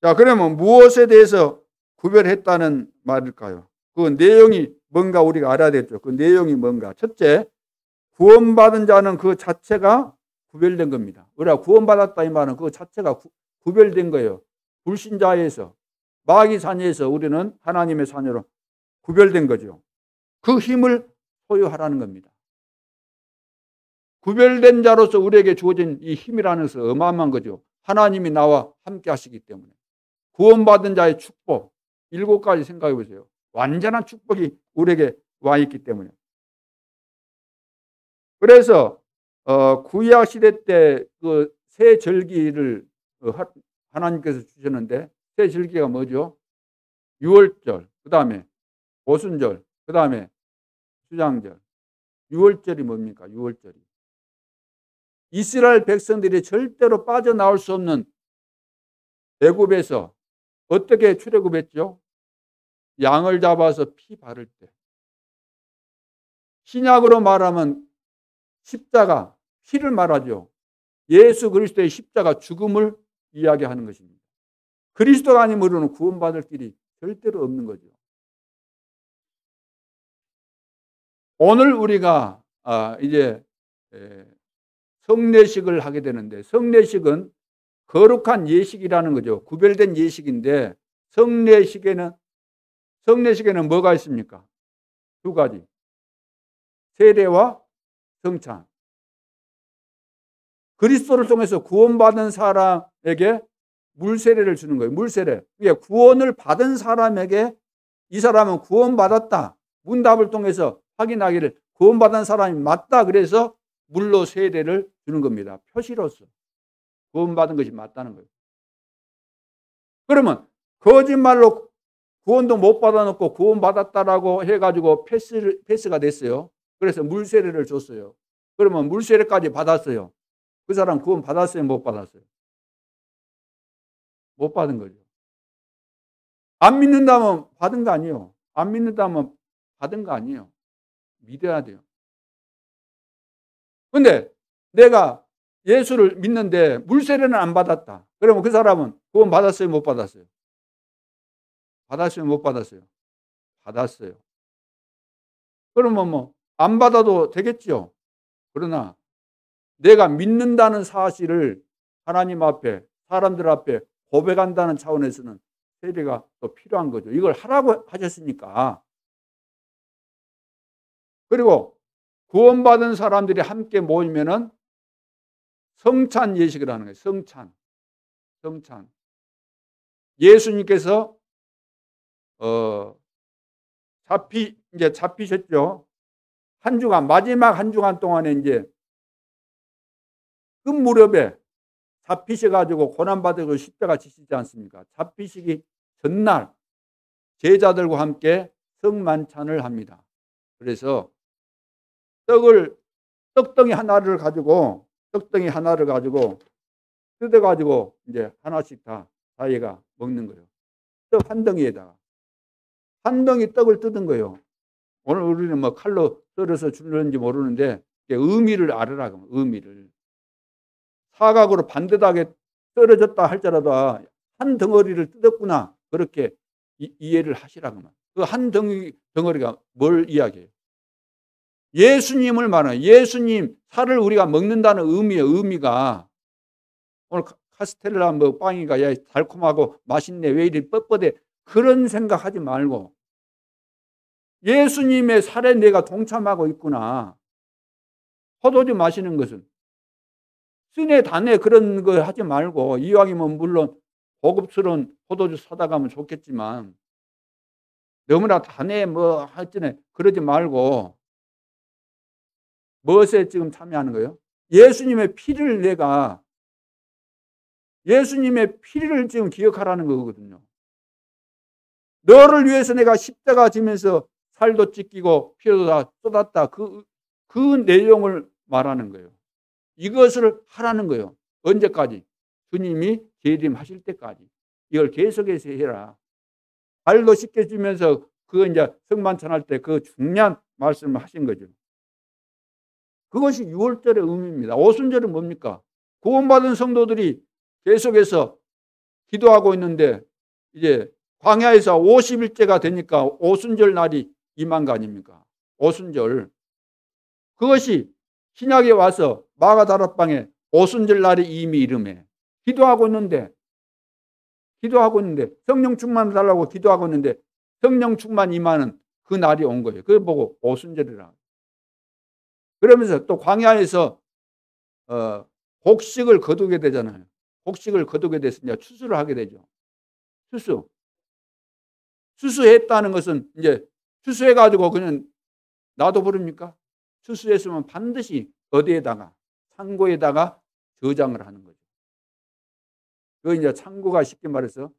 자, 그러면 무엇에 대해서 구별했다는 말일까요? 그 내용이 뭔가 우리가 알아야 되죠. 그 내용이 뭔가. 첫째, 구원받은 자는 그 자체가 구별된 겁니다. 우리가 구원받았다 이 말은 그 자체가 구별된 거예요. 불신자에서 마귀 자녀에서 우리는 하나님의 자녀로 구별된 거죠. 그 힘을 소유하라는 겁니다. 구별된 자로서 우리에게 주어진 이 힘이라는 것은 어마어마한 거죠. 하나님이 나와 함께 하시기 때문에. 구원받은 자의 축복 7가지 생각해 보세요. 완전한 축복이 우리에게 와 있기 때문에. 그래서 구약 시대 때 그 새 절기를 하나님께서 주셨는데 새 절기가 뭐죠? 유월절, 그 다음에 오순절, 그 다음에 수장절. 유월절이 뭡니까? 유월절이 이스라엘 백성들이 절대로 빠져나올 수 없는 애굽에서 어떻게 출애굽했죠? 양을 잡아서 피 바를 때. 신약으로 말하면 십자가, 피를 말하죠. 예수 그리스도의 십자가 죽음을 이야기하는 것입니다. 그리스도가 아니면 우리는 구원받을 길이 절대로 없는 거죠. 오늘 우리가 이제 성례식을 하게 되는데 성례식은 거룩한 예식이라는 거죠. 구별된 예식인데 성례식에는 뭐가 있습니까? 2가지. 세례와 성찬. 그리스도를 통해서 구원받은 사람에게 물세례를 주는 거예요. 물세례. 이게 구원을 받은 사람에게 이 사람은 구원받았다. 문답을 통해서 확인하기를 구원받은 사람이 맞다. 그래서 물로 세례를 주는 겁니다. 표시로서. 구원받은 것이 맞다는 거예요. 그러면 거짓말로 구원도 못 받아놓고 구원받았다라고 해가지고 패스가 됐어요. 그래서 물세례를 줬어요. 그러면 물세례까지 받았어요. 그 사람 구원 받았어요? 못 받았어요? 못 받은 거죠. 안 믿는다면 받은 거 아니에요. 안 믿는다면 받은 거 아니에요. 믿어야 돼요. 근데 내가 예수를 믿는데 물세례는 안 받았다. 그러면 그 사람은 구원 받았어요? 못 받았어요? 받았어요? 못 받았어요? 받았어요. 그러면 뭐 안 받아도 되겠죠. 그러나 내가 믿는다는 사실을 하나님 앞에, 사람들 앞에 고백한다는 차원에서는 세례가 또 필요한 거죠. 이걸 하라고 하셨으니까. 그리고 구원받은 사람들이 함께 모이면은 성찬 예식을 하는 거예요. 성찬. 예수님께서 이제 잡히셨죠. 한 주간, 마지막 한 주간 동안에 이제 끝 무렵에 잡히셔가지고 고난받으고 십자가 지시지 않습니까? 잡히시기 전날 제자들과 함께 성만찬을 합니다. 그래서 떡덩이 하나를 가지고 뜯어가지고 이제 하나씩 다 자기가 먹는 거예요. 떡 한 덩이에다가 한 덩이 떡을 뜯은 거예요. 오늘 우리는 뭐 칼로 썰어서 주는지 모르는데 의미를 알으라고. 의미를 사각으로 반듯하게 떨어졌다 할지라도 한 덩어리를 뜯었구나 그렇게 이해를 하시라고. 그 한 덩어리가 뭘 이야기해요? 예수님을 말해요. 예수님 살을 우리가 먹는다는 의미예요. 의미가 오늘 카스텔라 뭐 빵이가 야 달콤하고 맛있네 왜 이리 뻣뻣해 그런 생각하지 말고 예수님의 살에 내가 동참하고 있구나. 포도주 마시는 것은 쓰네 다네 그런 거 하지 말고 이왕이면 물론 고급스러운 포도주 사다 가면 좋겠지만 너무나 다네 뭐 하여튼 그러지 말고 무엇에 지금 참여하는 거예요? 예수님의 피를 지금 기억하라는 거거든요. 너를 위해서 내가 십자가 지면서 살도 찢기고 피도 다 쏟았다. 그 내용을 말하는 거예요. 이것을 하라는 거예요. 언제까지? 주님이 재림하실 때까지. 이걸 계속해서 해라. 발도 씻겨주면서 그거 이제 성만찬할 때 그 중요한 말씀을 하신 거죠. 그것이 6월절의 의미입니다. 오순절은 뭡니까? 구원받은 성도들이 계속해서 기도하고 있는데 이제 광야에서 50일째가 되니까 오순절 날이 임한 거 아닙니까? 오순절. 그것이 신약에 와서 마가다락방에 오순절 날이 이미 이름에 기도하고 있는데 성령 충만을 달라고 기도하고 있는데 성령 충만 임하는 그 날이 온 거예요. 그걸 보고 오순절이라. 그러면서 또 광야에서 곡식을 거두게 되잖아요. 곡식을 거두게 됐으니까 추수를 하게 되죠. 추수했다는 것은 이제 추수해가지고 그냥 놔둬 버립니까? 추수했으면 반드시 어디에다가 창고에다가 저장을 하는 거죠. 그 이제 창고가 쉽게 말해서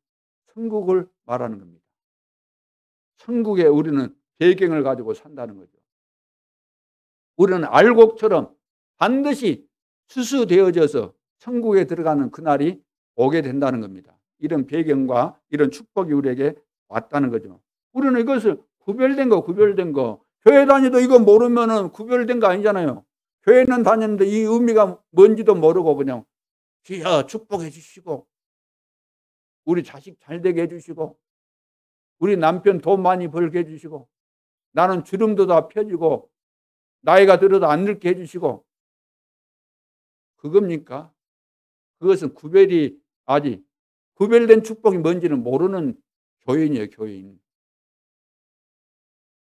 천국을 말하는 겁니다. 천국에 우리는 배경을 가지고 산다는 거죠. 우리는 알곡처럼 반드시 추수되어져서 천국에 들어가는 그날이 오게 된다는 겁니다. 이런 배경과 이런 축복이 우리에게 왔다는 거죠. 우리는 이것을 구별된 거. 교회 다니도 이거 모르면은 구별된 거 아니잖아요. 교회는 다녔는데 이 의미가 뭔지도 모르고 그냥 주여 축복해 주시고 우리 자식 잘 되게 해주시고 우리 남편 돈 많이 벌게 해주시고 나는 주름도 다 펴지고 나이가 들어도 안 늙게 해주시고 그겁니까? 그것은 아직 구별된 축복이 뭔지는 모르는 교인이에요. 교인.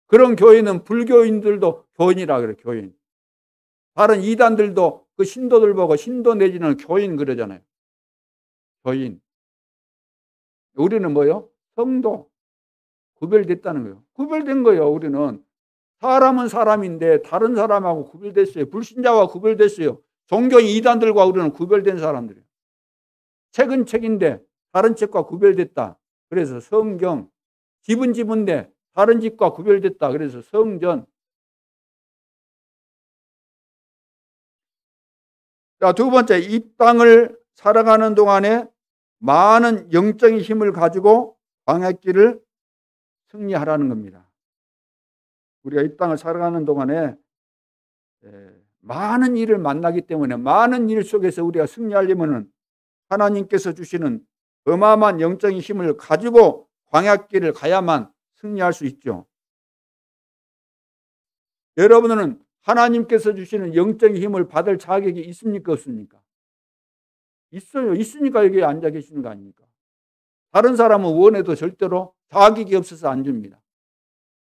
그런 교인은 불교인들도 교인이라 그래요. 교인. 다른 이단들도 그 신도들 보고 신도 내지는 교인 그러잖아요. 교인. 우리는 뭐요? 성도. 구별됐다는 거예요. 구별된 거예요. 우리는 사람은 사람인데 다른 사람하고 구별됐어요. 불신자와 구별됐어요. 종교 이단들과 우리는 구별된 사람들이에요. 책은 책인데 다른 책과 구별됐다. 그래서 성경. 집은 집인데 다른 집과 구별됐다. 그래서 성전. 자, 두 번째, 이 땅을 살아가는 동안에 많은 영적인 힘을 가지고 광야길을 승리하라는 겁니다. 우리가 이 땅을 살아가는 동안에 많은 일을 만나기 때문에 많은 일 속에서 우리가 승리하려면 하나님께서 주시는 어마어마한 영적인 힘을 가지고 광야길을 가야만 승리할 수 있죠. 여러분은 하나님께서 주시는 영적인 힘을 받을 자격이 있습니까? 없습니까? 있어요. 있으니까 여기 앉아 계시는 거 아닙니까? 다른 사람은 원해도 절대로 자격이 없어서 안 줍니다.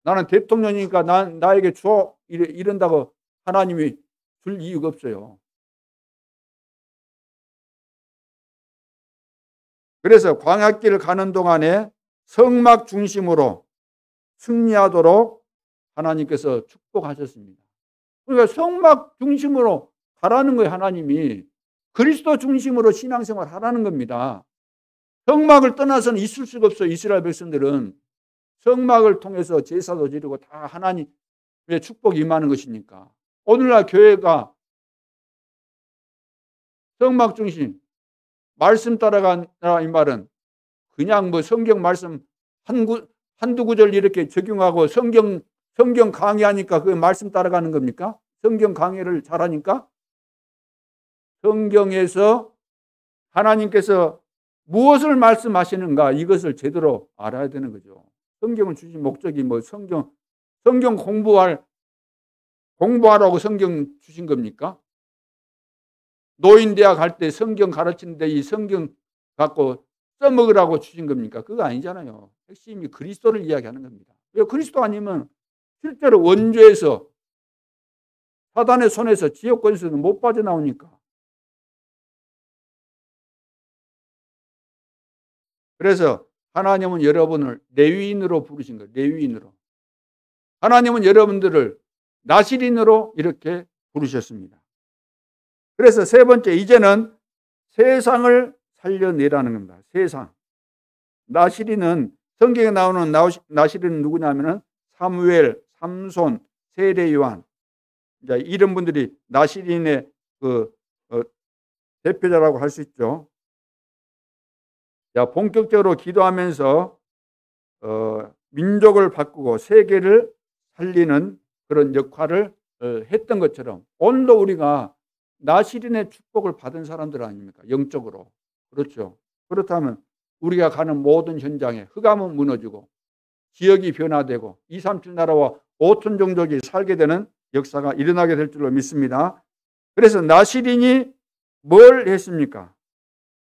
나는 대통령이니까 나에게 줘 이런다고 하나님이 줄 이유가 없어요. 그래서 광야길을 가는 동안에 성막 중심으로 승리하도록 하나님께서 축복하셨습니다. 그러니까 성막 중심으로 가라는 거예요. 하나님이. 그리스도 중심으로 신앙생활 하라는 겁니다. 성막을 떠나서는 있을 수가 없어요. 이스라엘 백성들은. 성막을 통해서 제사도 지르고 다 하나님의 축복이 임하는 것이니까. 오늘날 교회가 성막 중심, 말씀 따라가라 이 말은 그냥 뭐 성경 말씀 한두 구절 이렇게 적용하고 성경 강의하니까 그 말씀 따라가는 겁니까? 성경 강의를 잘하니까? 성경에서 하나님께서 무엇을 말씀하시는가 이것을 제대로 알아야 되는 거죠. 성경을 주신 목적이 뭐 성경 공부하라고 성경 주신 겁니까? 노인대학 할 때 성경 가르치는데 이 성경 갖고 써먹으라고 주신 겁니까? 그거 아니잖아요. 핵심이 그리스도를 이야기하는 겁니다. 왜 그리스도 아니면 실제로 원죄에서 사단의 손에서 지옥권에서는 못 빠져나오니까. 그래서 하나님은 여러분을 레위인으로 부르신 거예요. 레위인으로. 하나님은 여러분들을 나실인으로 이렇게 부르셨습니다. 그래서 세 번째, 이제는 세상을 살려내라는 겁니다. 세상. 나실인은 성경에 나오는 나실인은 누구냐면은 사무엘, 삼손, 세례요한. 이런 분들이 나실인의 대표자라고 할 수 있죠. 본격적으로 기도하면서 민족을 바꾸고 세계를 살리는 그런 역할을 했던 것처럼 오늘도 우리가 나실인의 축복을 받은 사람들 아닙니까? 영적으로. 그렇죠. 그렇다면 우리가 가는 모든 현장에 흑암은 무너지고 지역이 변화되고 237 나라와 5천 종족이 살게 되는 역사가 일어나게 될 줄로 믿습니다. 그래서 나실인이 뭘 했습니까?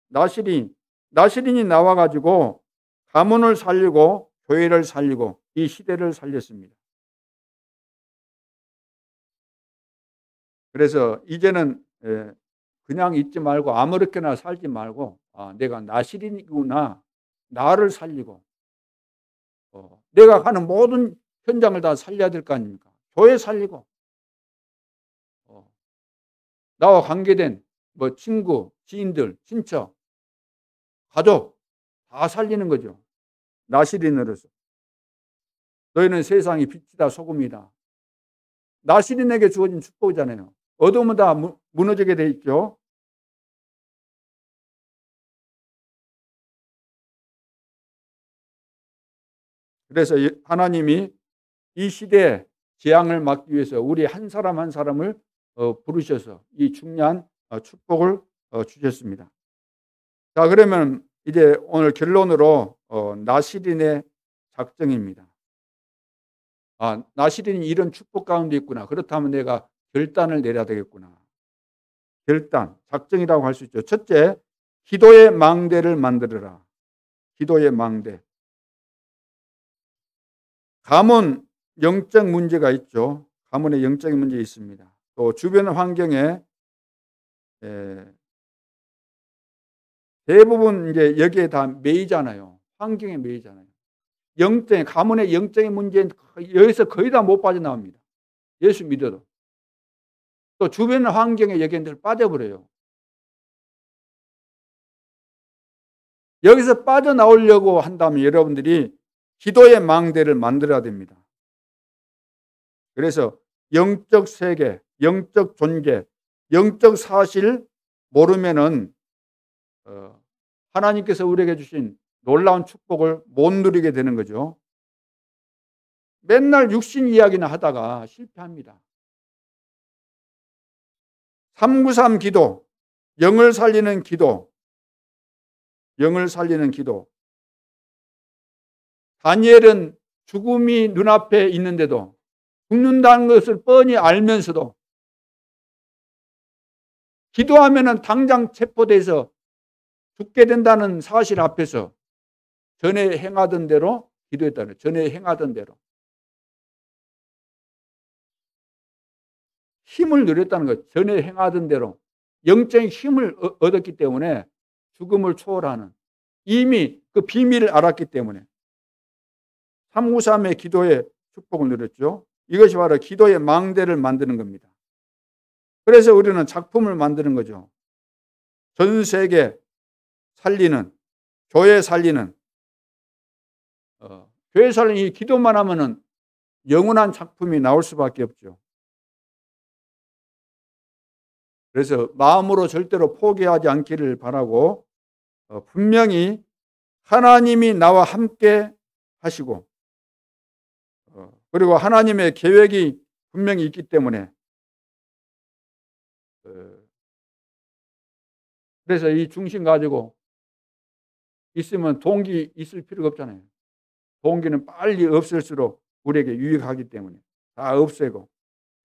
나실인이 나와가지고 가문을 살리고 교회를 살리고 이 시대를 살렸습니다. 그래서 이제는 그냥 있지 말고 아무렇게나 살지 말고 내가 나실인이구나. 나를 살리고 내가 가는 모든 현장을 다 살려야 될 거 아닙니까? 교회 살리고 나와 관계된 뭐 친구, 지인들, 친척, 가족 다 살리는 거죠. 나실인으로서. 너희는 세상이 빛이다 소금이다. 나실인에게 주어진 축복이잖아요. 어두우면 다 무너지게 돼 있죠. 그래서 하나님이 이 시대에 재앙을 막기 위해서 우리 한 사람 한 사람을 부르셔서 이 중요한 축복을 주셨습니다. 자, 그러면 이제 오늘 결론으로 나실인의 작정입니다. 나실인이 이런 축복 가운데 있구나. 그렇다면 내가 결단을 내려야 되겠구나. 결단, 작정이라고 할 수 있죠. 첫째, 기도의 망대를 만들어라. 기도의 망대. 가문, 영적 문제가 있죠. 가문에 영적인 문제 있습니다. 또 주변 환경에 대부분 이제 여기에 다 매이잖아요. 환경에 매이잖아요. 영적인, 가문의 영적인 문제는 여기서 거의 다 못 빠져나옵니다. 예수 믿어도. 또 주변 환경에 여기들 빠져버려요. 여기서 빠져나오려고 한다면 여러분들이 기도의 망대를 만들어야 됩니다. 그래서 영적 세계, 영적 존재, 영적 사실 모르면은 하나님께서 우리에게 주신 놀라운 축복을 못 누리게 되는 거죠. 맨날 육신 이야기나 하다가 실패합니다. 393 기도, 영을 살리는 기도, 영을 살리는 기도. 다니엘은 죽음이 눈앞에 있는데도 죽는다는 것을 뻔히 알면서도 기도하면은 당장 체포돼서 죽게 된다는 사실 앞에서 전에 행하던 대로 기도했다는, 전에 행하던 대로 힘을 누렸다는 것. 전에 행하던 대로 영적인 힘을 얻었기 때문에 죽음을 초월하는, 이미 그 비밀을 알았기 때문에 393의 기도의 축복을 누렸죠. 이것이 바로 기도의 망대를 만드는 겁니다. 그래서 우리는 작품을 만드는 거죠. 전 세계 살리는, 교회 살리는, 교회 살리는 이 기도만 하면은 영원한 작품이 나올 수밖에 없죠. 그래서 마음으로 절대로 포기하지 않기를 바라고, 분명히 하나님이 나와 함께 하시고, 그리고 하나님의 계획이 분명히 있기 때문에, 그래서 이 중심 가지고 있으면 동기 있을 필요가 없잖아요. 동기는 빨리 없앨수록 우리에게 유익하기 때문에 다 없애고,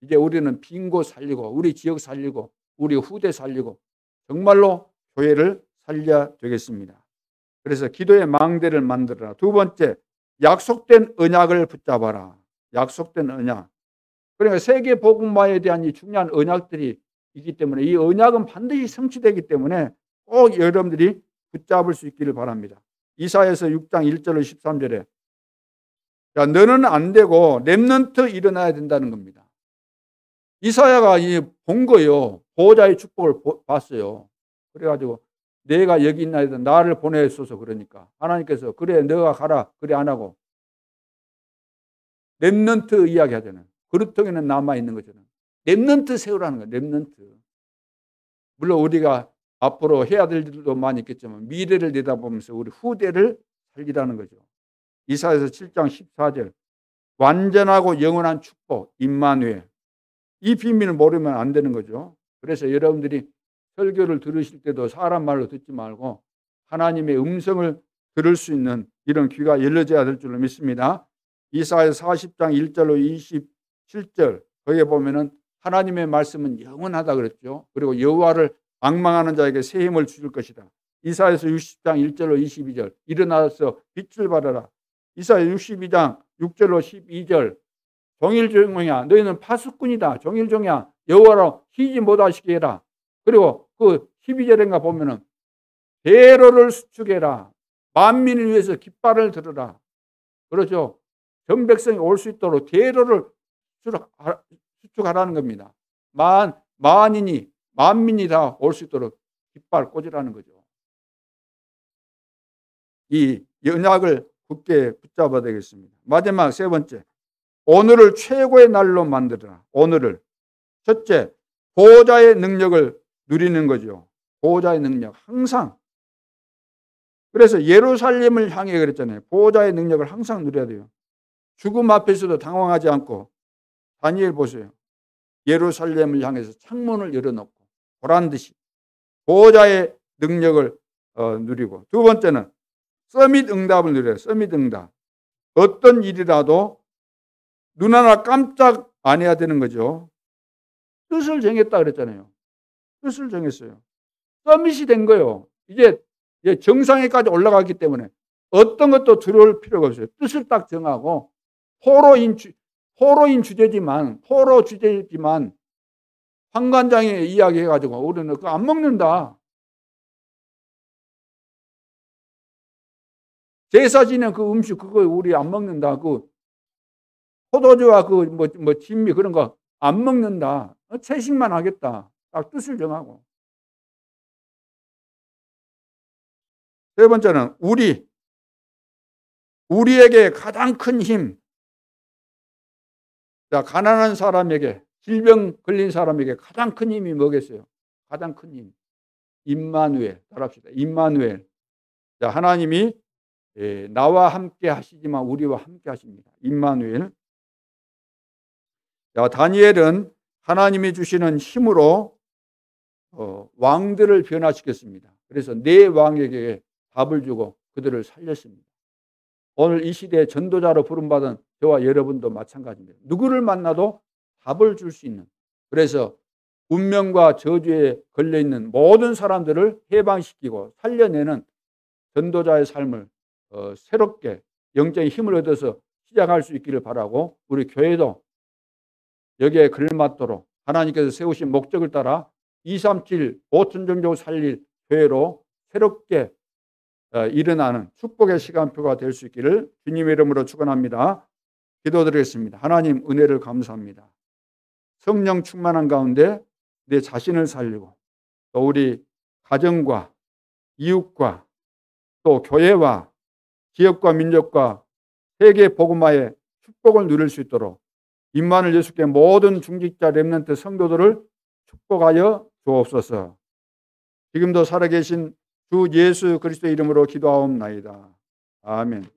이제 우리는 빈 곳 살리고, 우리 지역 살리고, 우리 후대 살리고, 정말로 교회를 살려야 되겠습니다. 그래서 기도의 망대를 만들어라. 두 번째, 약속된 언약을 붙잡아라. 약속된 언약. 그러니까 세계 복음화에 대한 이 중요한 언약들이 있기 때문에 이 언약은 반드시 성취되기 때문에 꼭 여러분들이 붙잡을 수 있기를 바랍니다. 이사야서 6장 1절로 13절에 자, 너는 안 되고 렘넌트 일어나야 된다는 겁니다. 이사야가 본 거예요. 보호자의 축복을 봤어요. 그래가지고 내가 여기 있나 해서 나를 보내소서. 그러니까 하나님께서 그래 너가 가라. 그래 안 하고 렘넌트 이야기 하잖아요. 그루통에는 남아있는 것처럼 렘넌트 세우라는 거예요. 렘넌트. 물론 우리가 앞으로 해야 될 일도 많이 있겠지만 미래를 내다보면서 우리 후대를 살리라는 거죠. 이사야서 7장 14절 완전하고 영원한 축복 임마누엘. 이 비밀을 모르면 안 되는 거죠. 그래서 여러분들이 설교를 들으실 때도 사람 말로 듣지 말고 하나님의 음성을 들을 수 있는 이런 귀가 열려져야 될 줄로 믿습니다. 이사야서 40장 1절로 27절 거기에 보면은 하나님의 말씀은 영원하다 그랬죠. 그리고 여호와를 앙망하는 자에게 새 힘을 주실 것이다. 이사야서 60장 1절로 22절 일어나서 빛을 발하라. 이사야 62장 6절로 12절 종일종이야 너희는 파수꾼이다. 종일종이야 여호와로 희지 못하시게 해라. 그리고 그 12절인가 보면은 대로를 수축해라. 만민을 위해서 깃발을 들어라. 그렇죠. 전 백성이 올 수 있도록 대로를 수축하라는 겁니다. 만인이 만민이 다 올 수 있도록 깃발 꽂으라는 거죠. 이 언약을 굳게 붙잡아야 되겠습니다. 마지막 세 번째, 오늘을 최고의 날로 만들어라. 오늘을. 첫째, 보호자의 능력을 누리는 거죠. 보호자의 능력 항상. 그래서 예루살렘을 향해 그랬잖아요. 보호자의 능력을 항상 누려야 돼요. 죽음 앞에서도 당황하지 않고 다니엘 보세요. 예루살렘을 향해서 창문을 열어놓고 보란듯이 보호자의 능력을 누리고, 두 번째는 서밋 응답을 누려요. 서밋 응답. 어떤 일이라도 눈 하나 깜짝 안 해야 되는 거죠. 뜻을 정했다 그랬잖아요. 뜻을 정했어요. 서밋이 된 거예요. 이제 정상에까지 올라갔기 때문에 어떤 것도 들어올 필요가 없어요. 뜻을 딱 정하고 포로 주제지만 황관장이 이야기해가지고 우리는 그거 안 먹는다. 제사 지낸 그 음식 그거 우리 안 먹는다. 그 포도주와 그 진미 그런 거 안 먹는다. 채식만 하겠다. 딱 뜻을 정하고. 세 번째는 우리에게 가장 큰 힘. 자, 가난한 사람에게, 질병 걸린 사람에게 가장 큰 힘이 뭐겠어요? 가장 큰 힘. 임마누엘. 따라합시다. 임마누엘. 자, 하나님이 나와 함께 하시지만 우리와 함께 하십니다. 임마누엘. 자, 다니엘은 하나님이 주시는 힘으로 왕들을 변화시켰습니다. 그래서 네 왕에게 답을 주고 그들을 살렸습니다. 오늘 이 시대에 전도자로 부름받은 저와 여러분도 마찬가지입니다. 누구를 만나도 답을 줄 수 있는, 그래서 운명과 저주에 걸려있는 모든 사람들을 해방시키고 살려내는 전도자의 삶을 새롭게 영적인 힘을 얻어서 시작할 수 있기를 바라고, 우리 교회도 여기에 걸맞도록 하나님께서 세우신 목적을 따라 237 5천 종족 살릴 교회로 새롭게 일어나는 축복의 시간표가 될 수 있기를 주님의 이름으로 축원합니다. 기도드리겠습니다. 하나님, 은혜를 감사합니다. 성령 충만한 가운데 내 자신을 살리고 또 우리 가정과 이웃과 또 교회와 지역과 민족과 세계 복음화의 축복을 누릴 수 있도록 임마누엘 예수께 모든 중직자 렘넌트 성도들을 축복하여 주옵소서. 지금도 살아계신 주 예수 그리스도의 이름으로 기도하옵나이다. 아멘.